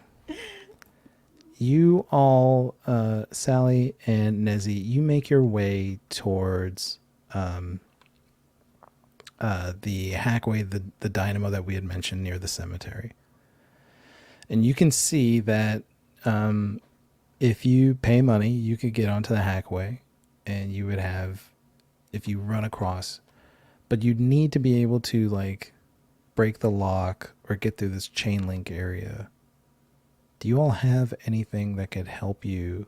You all, Sallie and Nezzy, you make your way towards the Hackway, the dynamo that we had mentioned near the cemetery. And you can see that if you pay money, you could get onto the Hackway, and you would have, if you run across, but you'd need to be able to like break the lock or get through this chain link area. Do you all have anything that could help you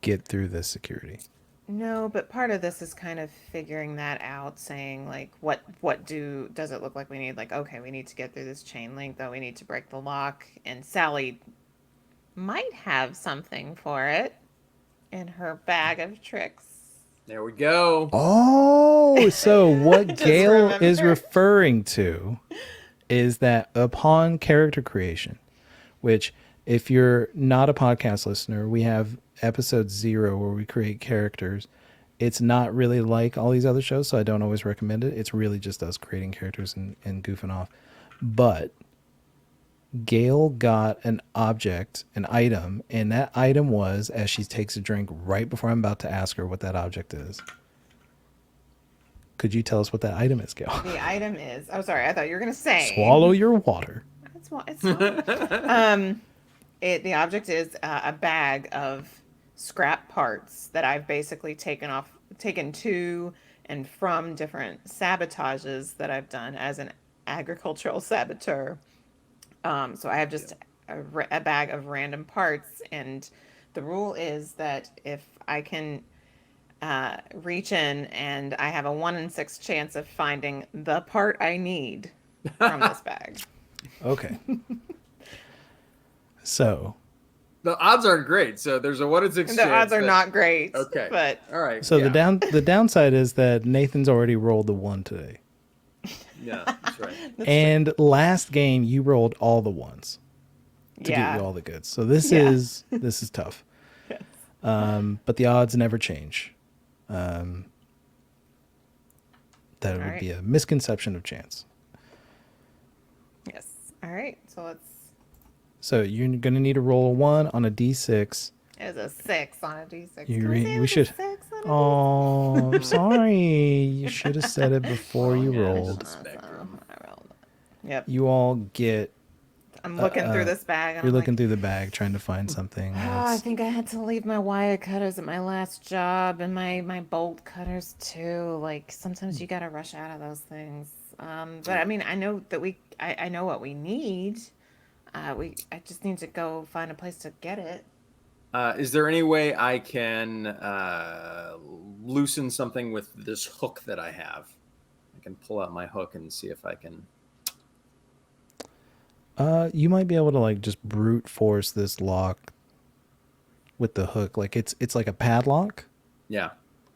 get through this security? No, but part of this is kind of figuring that out, saying like, what does it look like we need? Like, okay, we need to get through this chain link, though we need to break the lock, and Sallie might have something for it in her bag of tricks. There we go. Oh, so what Gail remember. is referring to is that upon character creation, which if you're not a podcast listener, we have episode 0 where we create characters. It's not really like all these other shows, so I don't always recommend it. It's really just us creating characters and goofing off. But Gail got an object, an item, and that item was, as she takes a drink right before I'm about to ask her what that object is. Could you tell us what that item is, Gail? The item is, oh, sorry, I thought you were going to say. Swallow your water. It's water. The object is a bag of scrap parts that I've basically taken to and from different sabotages that I've done as an agricultural saboteur. So I have just a bag of random parts, and the rule is that if I can reach in and I have a 1 in 6 chance of finding the part I need from this bag. Okay. So The odds aren't great. So there's a 1 in 6 And chance. the odds are not great. Okay. But All right. so yeah. the downside is that Nathan's already rolled the 1 today. Yeah, that's right. And last game you rolled all the ones to get you all the goods. So this is tough. Yes. But the odds never change. That would be a misconception of chance. Yes. All right. So let's. So you're going to need to roll a 1 on a d6. It was a 6 on a d6. We should. Oh, I'm sorry. You should have said it before you rolled. Yep. You all get. I'm looking through this bag. And You're I'm looking like, through the bag trying to find something. oh, I think I had to leave my wire cutters at my last job and my bolt cutters too. Like sometimes you gotta rush out of those things. But I mean, I know that I know what we need. I just need to go find a place to get it. Is there any way I can loosen something with this hook that I have? I can pull out my hook and see if I can. You might be able to like just brute force this lock with the hook. Like it's like a padlock. Yeah.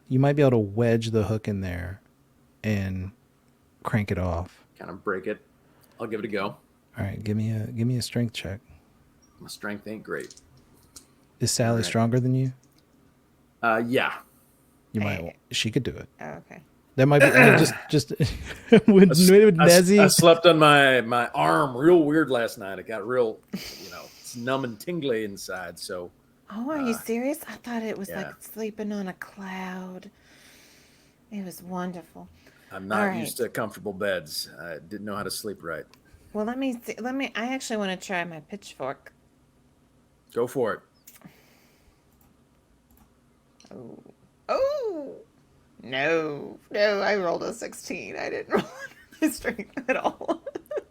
You might be able to wedge the hook in there and crank it off. Kind of break it. I'll give it a go. All right, give me a strength check. My strength ain't great. Is Sallie stronger than you? Yeah. You might. She could do it. Oh, okay. That might be just with Nezzy. I slept on my arm real weird last night. It got real, it's numb and tingly inside. So. Oh, are you serious? I thought it was yeah. like sleeping on a cloud. It was wonderful. I'm not used to comfortable beds. I didn't know how to sleep right. Well, let me see. I actually want to try my pitchfork. Go for it. Oh. No, I rolled a 16. I didn't roll my strength at all.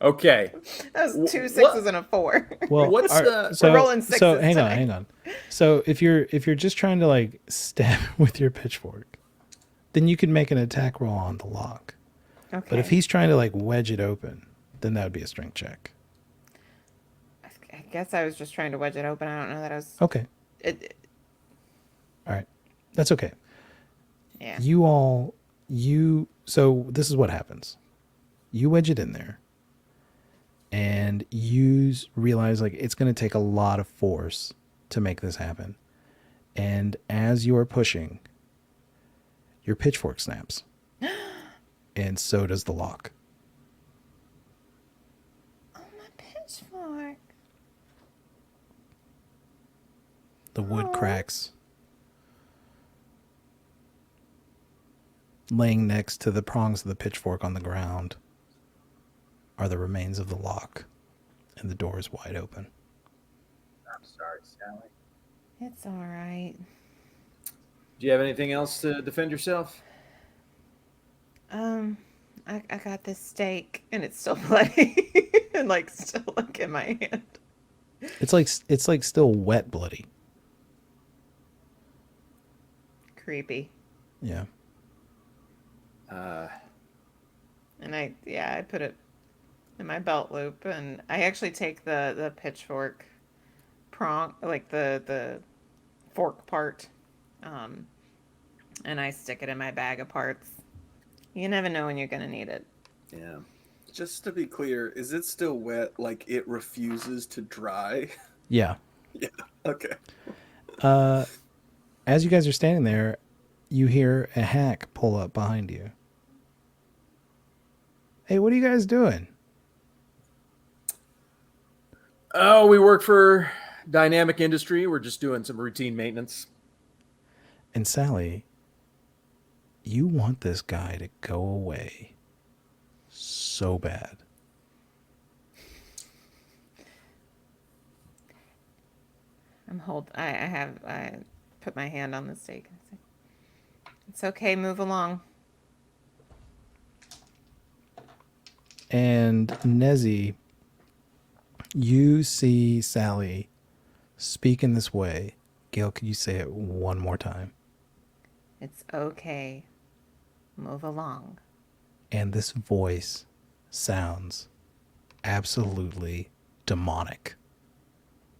Okay. That was 2 6s and a 4. Well, what's the? So, we're rolling 6s so hang today. on. So if you're just trying to like stab with your pitchfork, then you can make an attack roll on the lock. Okay. But if he's trying to like wedge it open, then that would be a strength check. I guess I was just trying to wedge it open. I don't know that I was. Okay. All right. That's okay. Yeah. So this is what happens. You wedge it in there and you realize like it's going to take a lot of force to make this happen. And as you are pushing, your pitchfork snaps. And so does the lock. Oh, my pitchfork. The wood cracks. Laying next to the prongs of the pitchfork on the ground are the remains of the lock, and the door is wide open. I'm sorry, Sallie. It's all right. Do you have anything else to defend yourself? I got this steak and it's still bloody and like still like in my hand. It's like still wet bloody. Creepy. Yeah. And I put it in my belt loop, and I actually take the pitchfork prong, like the fork part, and I stick it in my bag of parts. You never know when you're gonna need it. Yeah. Just to be clear, is it still wet? Like it refuses to dry? Yeah. Yeah. Okay. As you guys are standing there, you hear a hack pull up behind you. Hey, what are you guys doing? Oh, we work for Dynamic Industry. We're just doing some routine maintenance. And Sallie, you want this guy to go away so bad. I put my hand on the stake and say, it's okay, move along. And Nezzy, you see Sallie speak in this way. Gail, could you say it one more time? It's okay, move along. And this voice sounds absolutely demonic.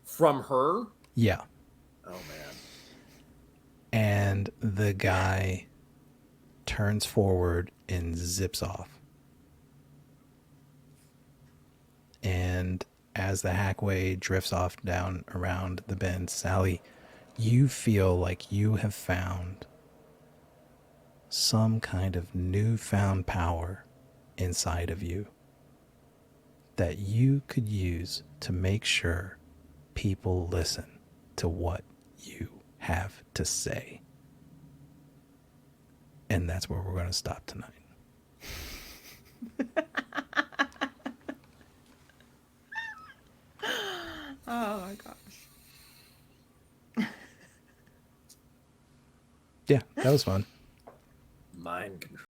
From her? Yeah. Oh, man. And the guy turns forward and zips off. And as the Hackway drifts off down around the bend, Sallie, you feel like you have found some kind of newfound power inside of you that you could use to make sure people listen to what you have to say. And that's where we're going to stop tonight. Oh my gosh. Yeah, that was fun. Mind control.